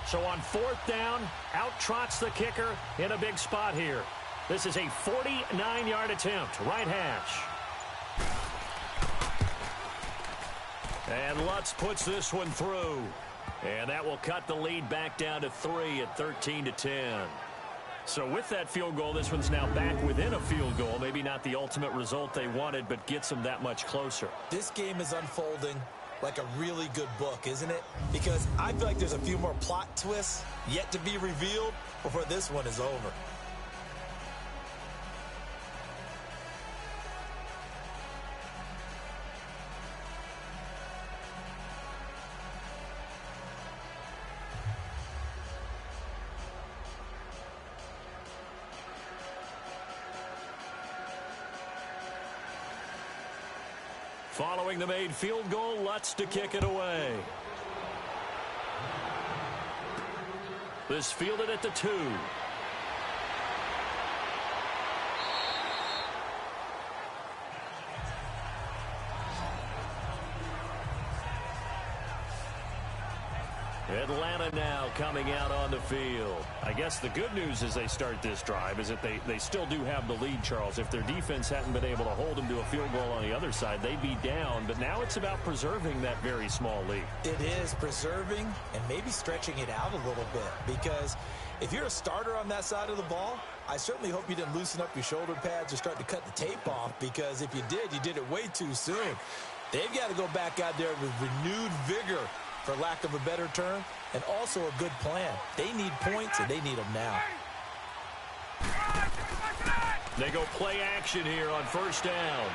So on 4th down, out trots the kicker in a big spot here. This is a 49-yard attempt, right hash. And Lutz puts this one through. And that will cut the lead back down to 3 at 13-10. So with that field goal, this one's now back within a field goal. Maybe not the ultimate result they wanted, but gets them that much closer. This game is unfolding like a really good book, isn't it? Because I feel like there's a few more plot twists yet to be revealed before this one is over. Following the made field goal, Lutz to kick it away. This fielded at the 2. Atlanta now coming out on the field. I guess the good news as they start this drive is that they still do have the lead, Charles. If their defense hadn't been able to hold them to a field goal on the other side, they'd be down. But now it's about preserving that very small lead. It is preserving and maybe stretching it out a little bit. Because if you're a starter on that side of the ball, I certainly hope you didn't loosen up your shoulder pads or start to cut the tape off. Because if you did it way too soon. They've got to go back out there with renewed vigor, for lack of a better term, and also a good plan. They need points, and they need them now. They go play action here on 1st down.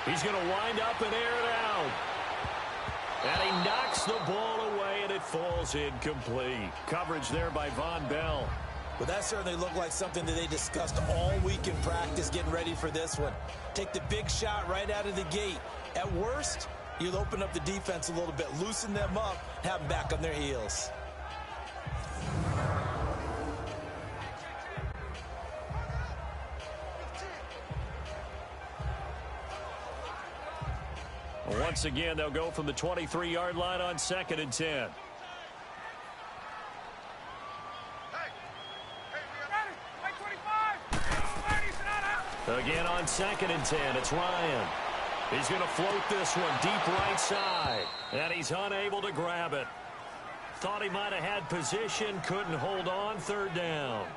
He's going to wind up and air it out. And he knocks the ball away, and it falls incomplete. Coverage there by Von Bell. Well, that certainly looked like something that they discussed all week in practice getting ready for this one. Take the big shot right out of the gate. At worst, you'll open up the defense a little bit, loosen them up, have them back on their heels. Once again, they'll go from the 23-yard line on 2nd and 10. Again on 2nd and 10, it's Ryan. He's going to float this one deep right side, and he's unable to grab it. Thought he might have had position, couldn't hold on, 3rd down.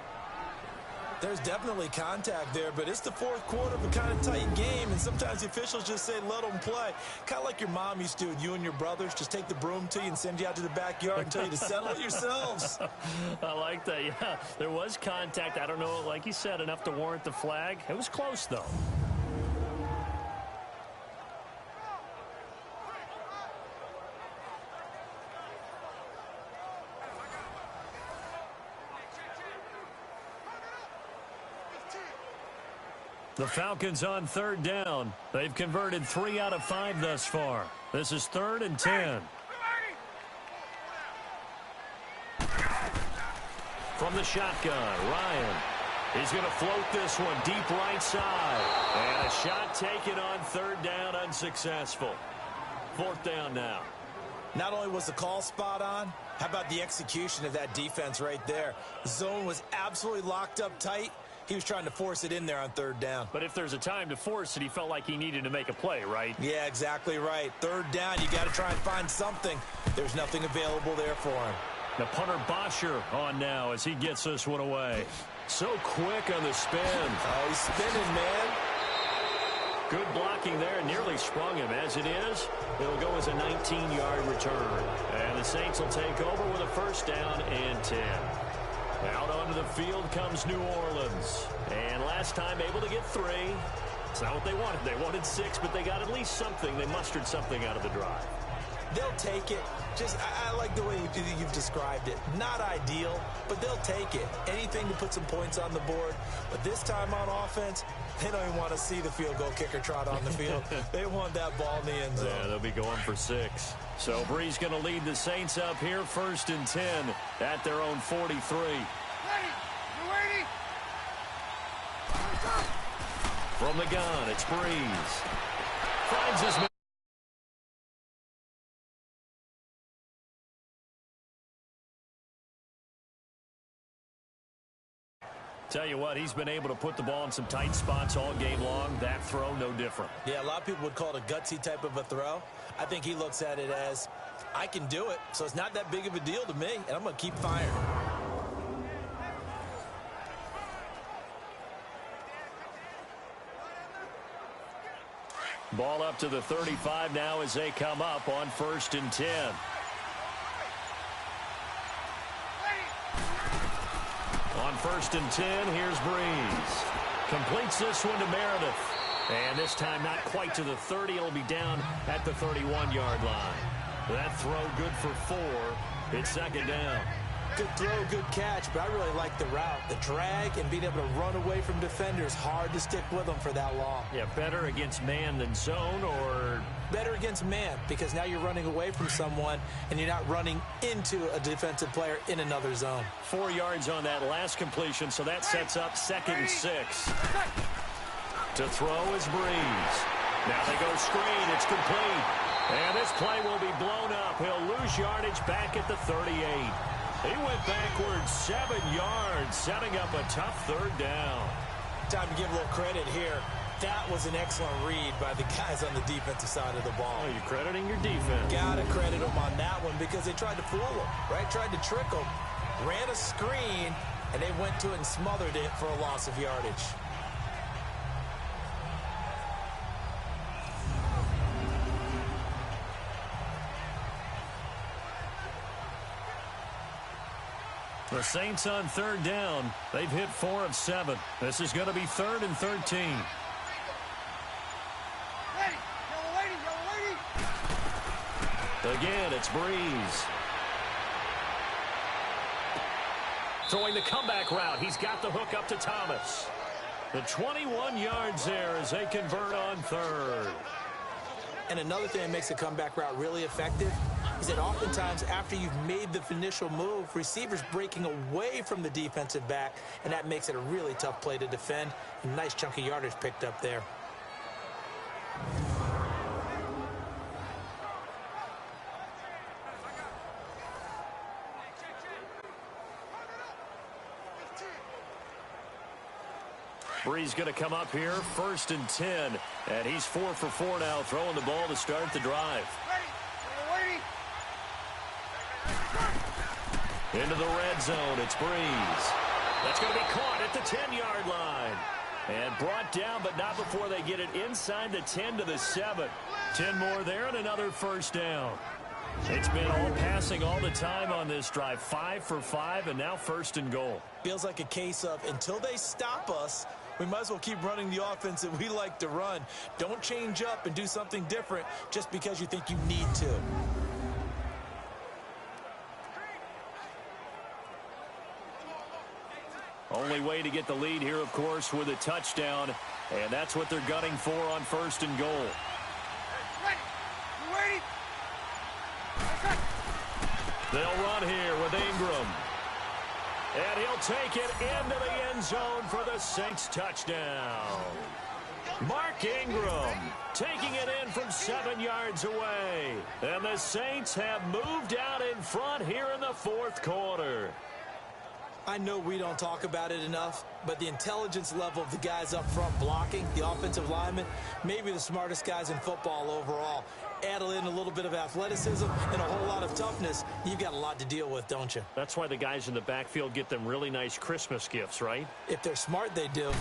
There's definitely contact there, but it's the 4th quarter of a kind of tight game, and sometimes the officials just say, let them play. Kind of like your mom used to with you and your brothers. Just take the broom to you and send you out to the backyard and tell you to settle it yourselves. I like that, yeah. There was contact. I don't know, like you said, enough to warrant the flag. It was close, though. The Falcons on 3rd down. They've converted 3 out of 5 thus far. This is 3rd and 10. From the shotgun, Ryan. He's going to float this one deep right side. And a shot taken on third down, unsuccessful. Fourth down now. Not only was the call spot on, how about the execution of that defense right there? Zone was absolutely locked up tight. He was trying to force it in there on third down. But if there's a time to force it, he felt like he needed to make a play, right? Yeah, exactly right. Third down, you got to try and find something. There's nothing available there for him. The punter Bosher on now as he gets this one away. So quick on the spin. Oh, he's spinning, man. Good blocking there, nearly sprung him. As it is, it'll go as a 19-yard return. And the Saints will take over with a first down and 10. Out onto the field comes New Orleans. And last time able to get 3. It's not what they wanted. They wanted 6, but they got at least something. They mustered something out of the drive. They'll take it. I like the way you've described it. Not ideal, but they'll take it. Anything to put some points on the board. But this time on offense, they don't even want to see the field goal kicker trot on the field. They want that ball in the end zone. Yeah, they'll be going for 6. So Brees going to lead the Saints up here, first and 10 at their own 43. Ready? You ready? From the gun, it's Brees. Finds his man. Tell you what, he's been able to put the ball in some tight spots all game long. That throw, no different. Yeah, a lot of people would call it a gutsy type of a throw. I think he looks at it as, I can do it, so it's not that big of a deal to me, and I'm going to keep firing. Ball up to the 35 now as they come up on first and 10. On first and 10, here's Brees. Completes this one to Meredith. And this time not quite to the 30. It'll be down at the 31-yard line. That throw good for 4. It's second down. Good throw, good catch, but I really like the route. The drag and being able to run away from defenders. Hard to stick with them for that long. Yeah, better against man than zone, or better against man, because now you're running away from someone and you're not running into a defensive player in another zone. 4 yards on that last completion, so that sets up second and 6. To throw is Brees. Now they go screen. It's complete. And this play will be blown up. He'll lose yardage back at the 38. He went backwards 7 yards, setting up a tough third down. Time to give a little credit here. That was an excellent read by the guys on the defensive side of the ball. Oh, you're crediting your defense. Gotta credit them on that one because they tried to fool them, right? Tried to trick them. Ran a screen, and they went to it and smothered it for a loss of yardage. The Saints on third down. They've hit 4 of 7. This is going to be 3rd and 13. Ready? Yellow lady, yellow lady. Again, it's Brees. Throwing the comeback route. He's got the hook up to Thomas. The 21 yards there as they convert on third. And another thing that makes the comeback route really effective is that oftentimes after you've made the initial move, receivers breaking away from the defensive back, and that makes it a really tough play to defend. A nice chunk of yardage picked up there. Brees going to come up here, 1st and 10, and he's 4 for 4 now, throwing the ball to start the drive. Into the red zone, it's Brees. That's going to be caught at the 10-yard line. And brought down, but not before they get it inside the 10 to the 7. 10 more there and another first down. It's been all passing all the time on this drive. 5 for 5, and now 1st and goal. Feels like a case of until they stop us, we might as well keep running the offense that we like to run. Don't change up and do something different just because you think you need to. Only way to get the lead here, of course, with a touchdown, and that's what they're gunning for on 1st and goal. They'll run here with Ingram. And he'll take it into the end zone for the Saints touchdown. Mark Ingram taking it in from 7 yards away. And the Saints have moved out in front here in the fourth quarter. I know we don't talk about it enough, but the intelligence level of the guys up front blocking, the offensive linemen, maybe the smartest guys in football overall. Add in a little bit of athleticism and a whole lot of toughness, you've got a lot to deal with, don't you? That's why the guys in the backfield get them really nice Christmas gifts, right? If they're smart, they do.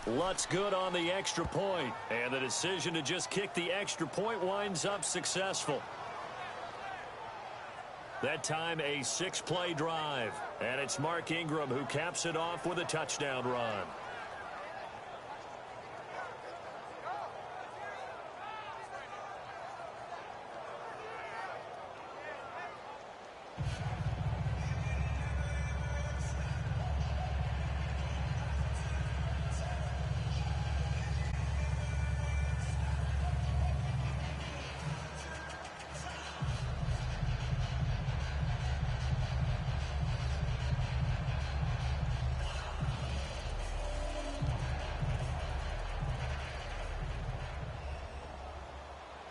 Lutt's good on the extra point, and the decision to just kick the extra point winds up successful. That time a 6-play drive, and it's Mark Ingram who caps it off with a touchdown run.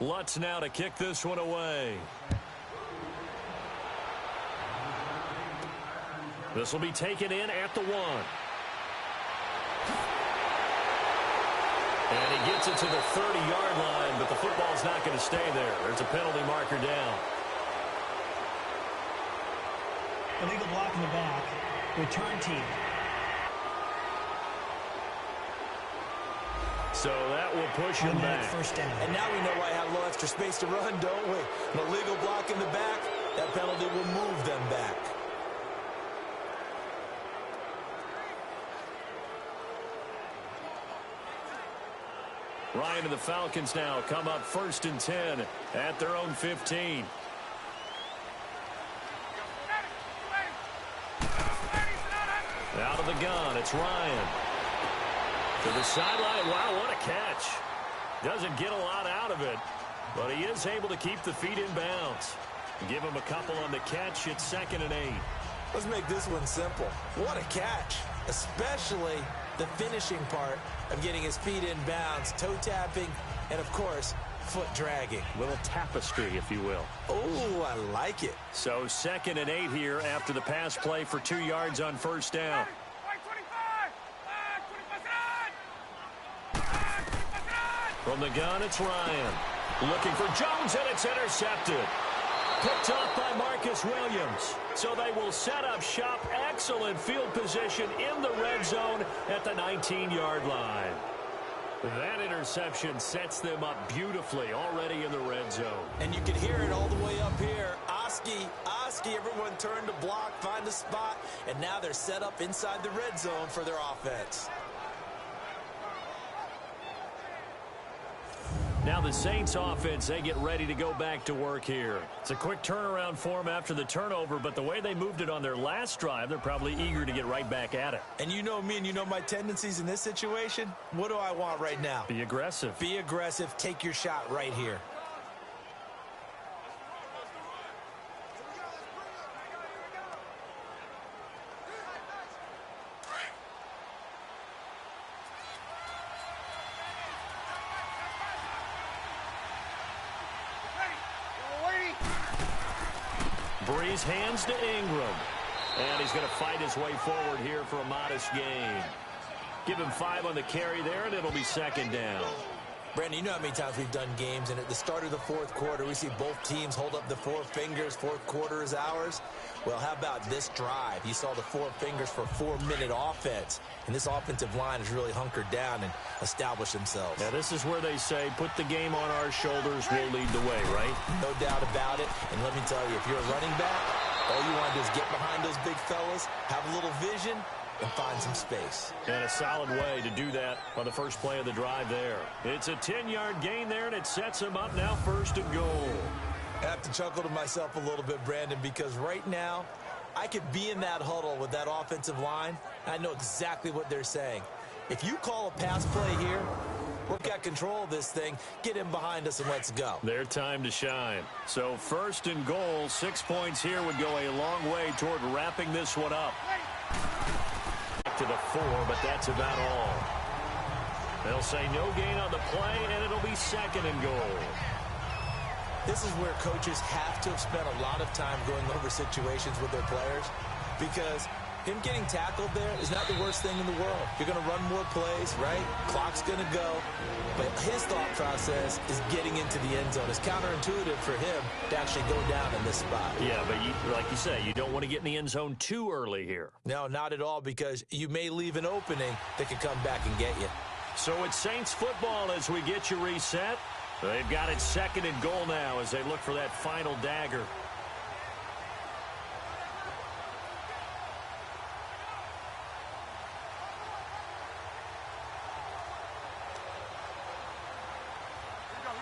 Lutz now to kick this one away. This will be taken in at the 1. And he gets it to the 30-yard line, but the football's not going to stay there. There's a penalty marker down. Illegal block in the back. Return team. So that will push him back. First down. And now we know why I have a little extra space to run, don't we? An illegal block in the back, that penalty will move them back. Ryan and the Falcons now come up 1st and 10 at their own 15. Out of the gun, it's Ryan. To the sideline. Wow, what a catch. Doesn't get a lot out of it, but he is able to keep the feet in bounds. Give him a couple on the catch. It's 2nd and 8. Let's make this one simple. What a catch, especially the finishing part of getting his feet in bounds, toe tapping, and of course, foot dragging. Little tapestry, if you will. Oh, I like it. So 2nd and 8 here after the pass play for 2 yards on 1st down. From the gun, it's Ryan. Looking for Jones, and it's intercepted. Picked off by Marcus Williams. So they will set up shop. Excellent field position in the red zone at the 19-yard line. That interception sets them up beautifully already in the red zone. And you can hear it all the way up here. Oski, everyone turned to block, find a spot, and now they're set up inside the red zone for their offense. Now the Saints offense, they get ready to go back to work here. It's a quick turnaround for them after the turnover, but the way they moved it on their last drive, they're probably eager to get right back at it. And you know me and you know my tendencies in this situation. What do I want right now? Be aggressive. Be aggressive. Take your shot right here. Breeze hands to Ingram. And he's going to fight his way forward here for a modest gain. Give him 5 on the carry there, and it'll be 2nd down. Brandon, you know how many times we've done games, and at the start of the fourth quarter, we see both teams hold up the 4 fingers, fourth quarter is ours. Well, how about this drive? You saw the 4 fingers for 4-minute offense, and this offensive line has really hunkered down and established themselves. Now, this is where they say, put the game on our shoulders, we'll lead the way, right? No doubt about it, and let me tell you, if you're a running back, all you want to do is get behind those big fellas, have a little vision, and find some space. And a solid way to do that on the first play of the drive there. It's a 10-yard gain there, and it sets them up now 1st and goal. I have to chuckle to myself a little bit, Brandon, because right now I could be in that huddle with that offensive line. I know exactly what they're saying. If you call a pass play here, We've got control of this thing. Get him behind us and let's go. Their time to shine. So 1st and goal, 6 points here would go a long way toward wrapping this one up. To the 4, but that's about all. They'll say no gain on the play, and it'll be 2nd and goal. This is where coaches have to have spent a lot of time going over situations with their players, because him getting tackled there is not the worst thing in the world. You're going to run more plays, right? Clock's going to go. But his thought process is getting into the end zone. It's counterintuitive for him to actually go down in this spot. Yeah, but like you say, you don't want to get in the end zone too early here. No, not at all, because you may leave an opening that could come back and get you. So it's Saints football as we get you reset. They've got it 2nd and goal now as they look for that final dagger.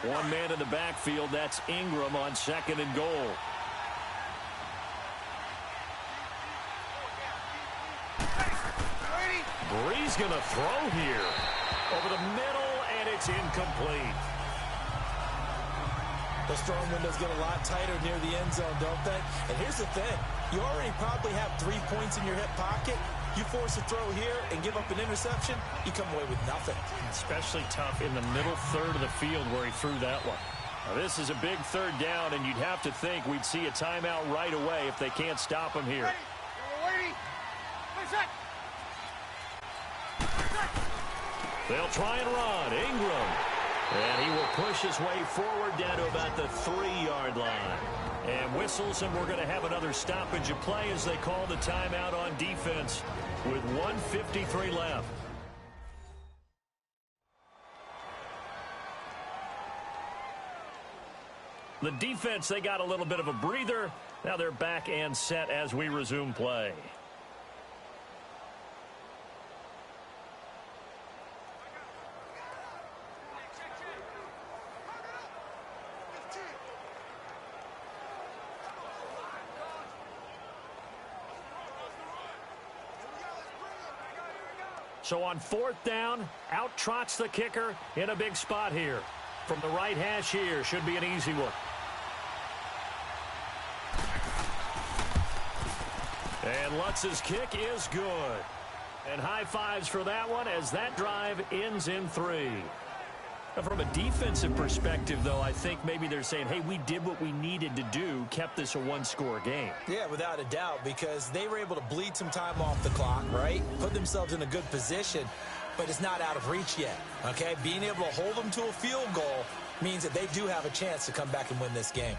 One man in the backfield, that's Ingram on 2nd and goal. Bree's going to throw here. Over the middle, and it's incomplete. Those throwing windows get a lot tighter near the end zone, don't they? And here's the thing. You already probably have 3 points in your hip pocket. You force a throw here and give up an interception, you come away with nothing. Especially tough in the middle third of the field where he threw that one. Now, this is a big 3rd down, and you'd have to think we'd see a timeout right away if they can't stop him here. They'll try and run. Ingram. And he will push his way forward down to about the 3-yard line. And whistles, and we're going to have another stoppage of play as they call the timeout on defense with 1:53 left. The defense, they got a little bit of a breather. Now they're back and set as we resume play. So on 4th down, out trots the kicker in a big spot here. From the right hash here, should be an easy one. And Lutz's kick is good. And high fives for that one as that drive ends in 3. Now, from a defensive perspective, though, I think maybe they're saying, hey, we did what we needed to do, kept this a 1-score game. Yeah, without a doubt, because they were able to bleed some time off the clock, right? Put themselves in a good position, but it's not out of reach yet, okay? Being able to hold them to a field goal means that they do have a chance to come back and win this game.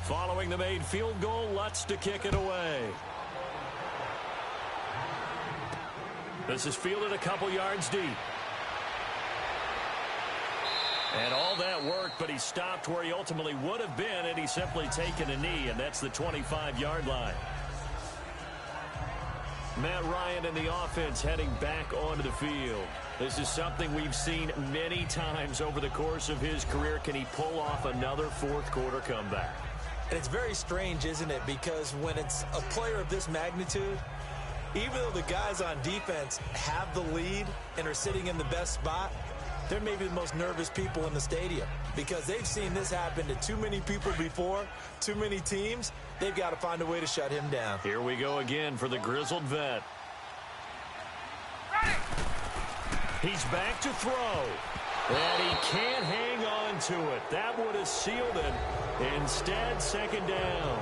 Following the made field goal, Lutz to kick it away. This is fielded a couple yards deep. And all that work, but he stopped where he ultimately would have been, and he's simply taken a knee, and that's the 25-yard line. Matt Ryan and the offense heading back onto the field. This is something we've seen many times over the course of his career. Can he pull off another fourth-quarter comeback? And it's very strange, isn't it? Because when it's a player of this magnitude, even though the guys on defense have the lead and are sitting in the best spot, they're maybe the most nervous people in the stadium because they've seen this happen to too many people before, too many teams. They've got to find a way to shut him down. Here we go again for the grizzled vet. He's back to throw. And he can't hang on to it. That would have sealed it. Instead, second down.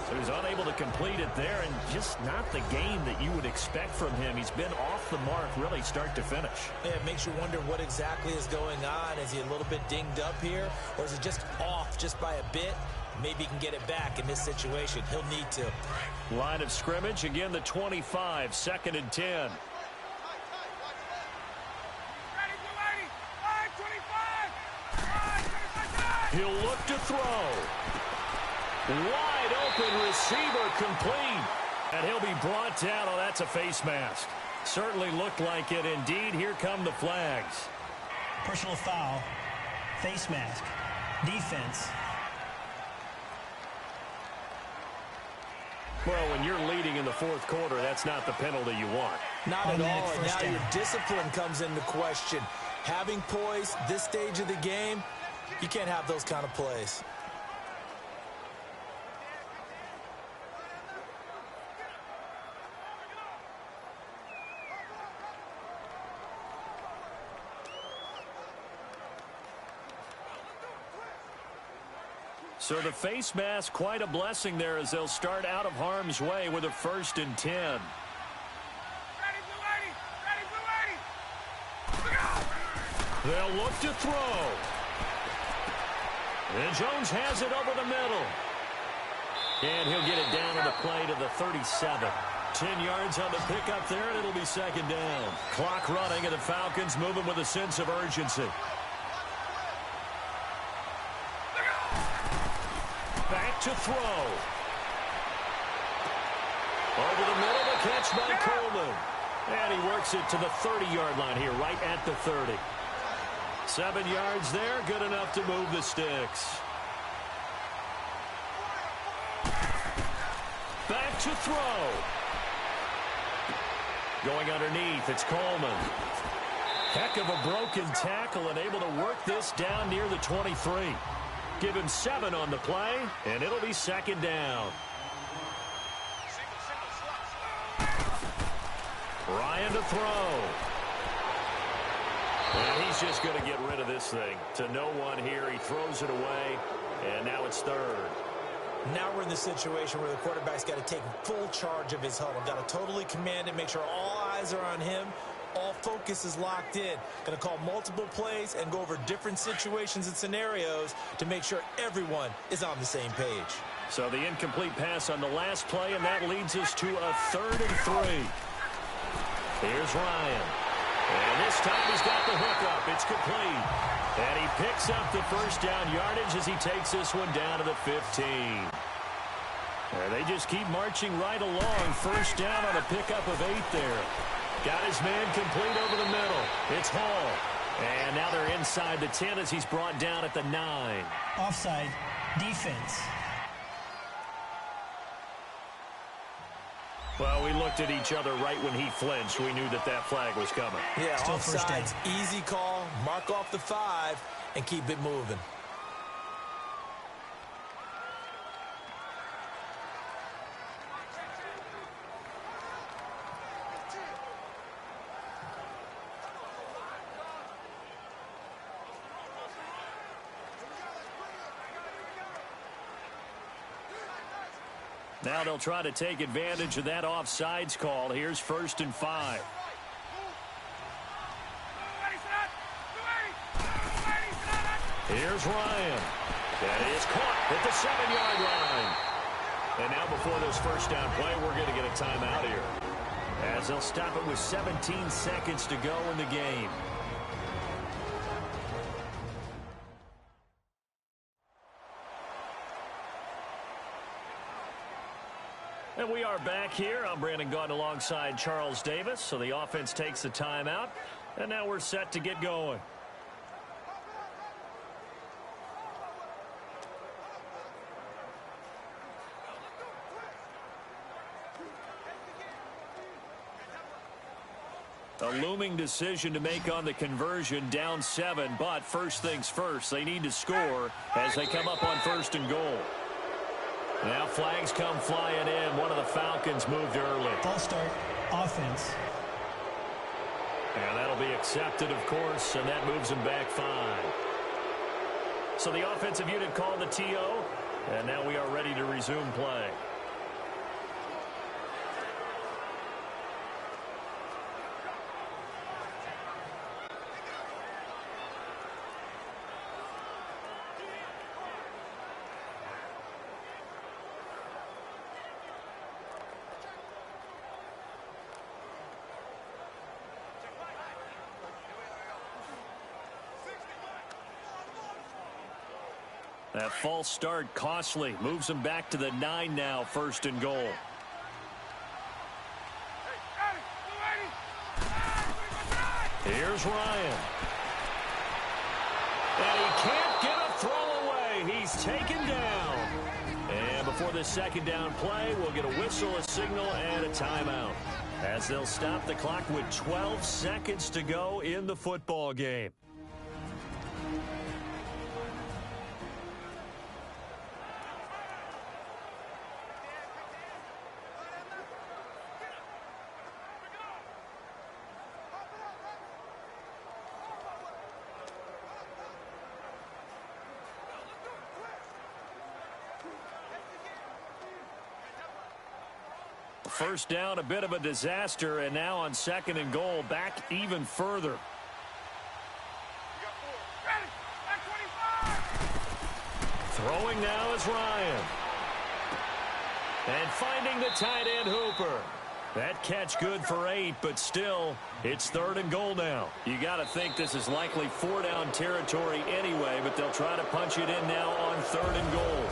So he's unable to complete it there, and just not the game that you would expect from him. He's been off the mark really start to finish. Yeah, it makes you wonder what exactly is going on. Is he a little bit dinged up here, or is it just off just by a bit? Maybe he can get it back in this situation. He'll need to. Line of scrimmage, again the 25, 2nd and 10. He'll look to throw. Wide open receiver complete. And he'll be brought down. Oh, that's a face mask. Certainly looked like it. Indeed, here come the flags. Personal foul. Face mask. Defense. Well, when you're leading in the fourth quarter, that's not the penalty you want. Not at all, and now down. your discipline comes into question. Having poise this stage of the game, you can't have those kind of plays. So the face mask, quite a blessing there as they'll start out of harm's way with a 1st and 10. They'll look to throw. And Jones has it over the middle. And he'll get it down on the play to the 37. 10 yards on the pickup there, and it'll be 2nd down. Clock running, and the Falcons moving with a sense of urgency. Back to throw. Over the middle, the catch by Coleman. And he works it to the 30-yard line here, right at the 30. 7 yards there, good enough to move the sticks. Back to throw. Going underneath, it's Coleman. Heck of a broken tackle and able to work this down near the 23. Give him 7 on the play, and it'll be 2nd down. Ryan to throw. And he's just going to get rid of this thing. To no one here, he throws it away, and now it's 3rd. Now we're in the situation where the quarterback's got to take full charge of his huddle. Got to totally command it, make sure all eyes are on him. All focus is locked in. Going to call multiple plays and go over different situations and scenarios to make sure everyone is on the same page. So the incomplete pass on the last play, and that leads us to a 3rd and 3. Here's Ryan. And this time he's got the hookup. It's complete. And he picks up the 1st down yardage as he takes this one down to the 15. And they just keep marching right along. 1st down on a pickup of 8 there. Got his man complete over the middle. It's Hall. And now they're inside the 10 as he's brought down at the 9. Offside. Defense. Well, we looked at each other right when he flinched. We knew that that flag was coming. Yeah, Still first down. offsides, easy call. Mark off the 5 and keep it moving. Now they'll try to take advantage of that offsides call. Here's 1st and 5. Here's Ryan. That is caught at the 7-yard line. And now before this 1st down play, we're going to get a timeout here, as they'll stop it with 17 seconds to go in the game. And we are back here. I'm Brandon Gaudin alongside Charles Davis. So the offense takes the timeout, and now we're set to get going. A looming decision to make on the conversion, down 7, but first things first, they need to score as they come up on 1st and goal. Now flags come flying in. One of the Falcons moved early. False start. Offense. And that'll be accepted, of course, and that moves them back 5. So the offensive unit called the TO, and now we are ready to resume play. That false start costly. Moves them back to the 9 now, 1st and goal. Here's Ryan. And he can't get a throw away. He's taken down. And before this second down play, we'll get a whistle, a signal, and a timeout, as they'll stop the clock with 12 seconds to go in the football game. First down, a bit of a disaster, and now on 2nd and goal, back even further. Throwing now is Ryan. And finding the tight end Hooper. That catch good for 8, but still, it's 3rd and goal now. You got to think this is likely 4-down territory anyway, but they'll try to punch it in now on 3rd and goal.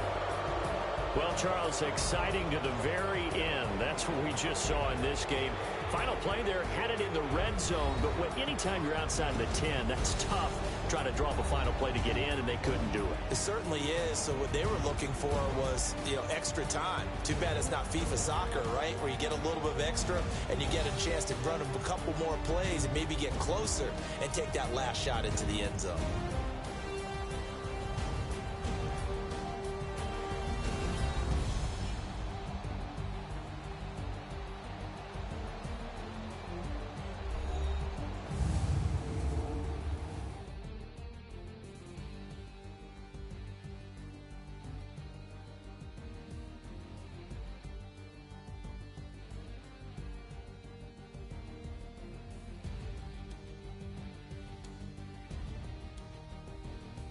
Well, Charles, exciting to the very end. That's what we just saw in this game. Final play there, had it in the red zone, but anytime you're outside of the 10, that's tough. Trying to draw up a final play to get in, and they couldn't do it. It certainly is. So what they were looking for was, extra time. Too bad it's not FIFA soccer, right, where you get a little bit of extra and you get a chance to run a couple more plays and maybe get closer and take that last shot into the end zone.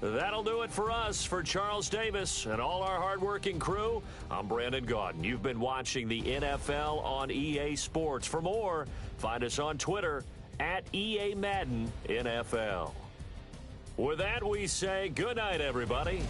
That'll do it for us. For Charles Davis and all our hardworking crew, I'm Brandon Gaudin. You've been watching the NFL on EA Sports. For more, find us on Twitter at EA Madden NFL. With that, we say good night, everybody.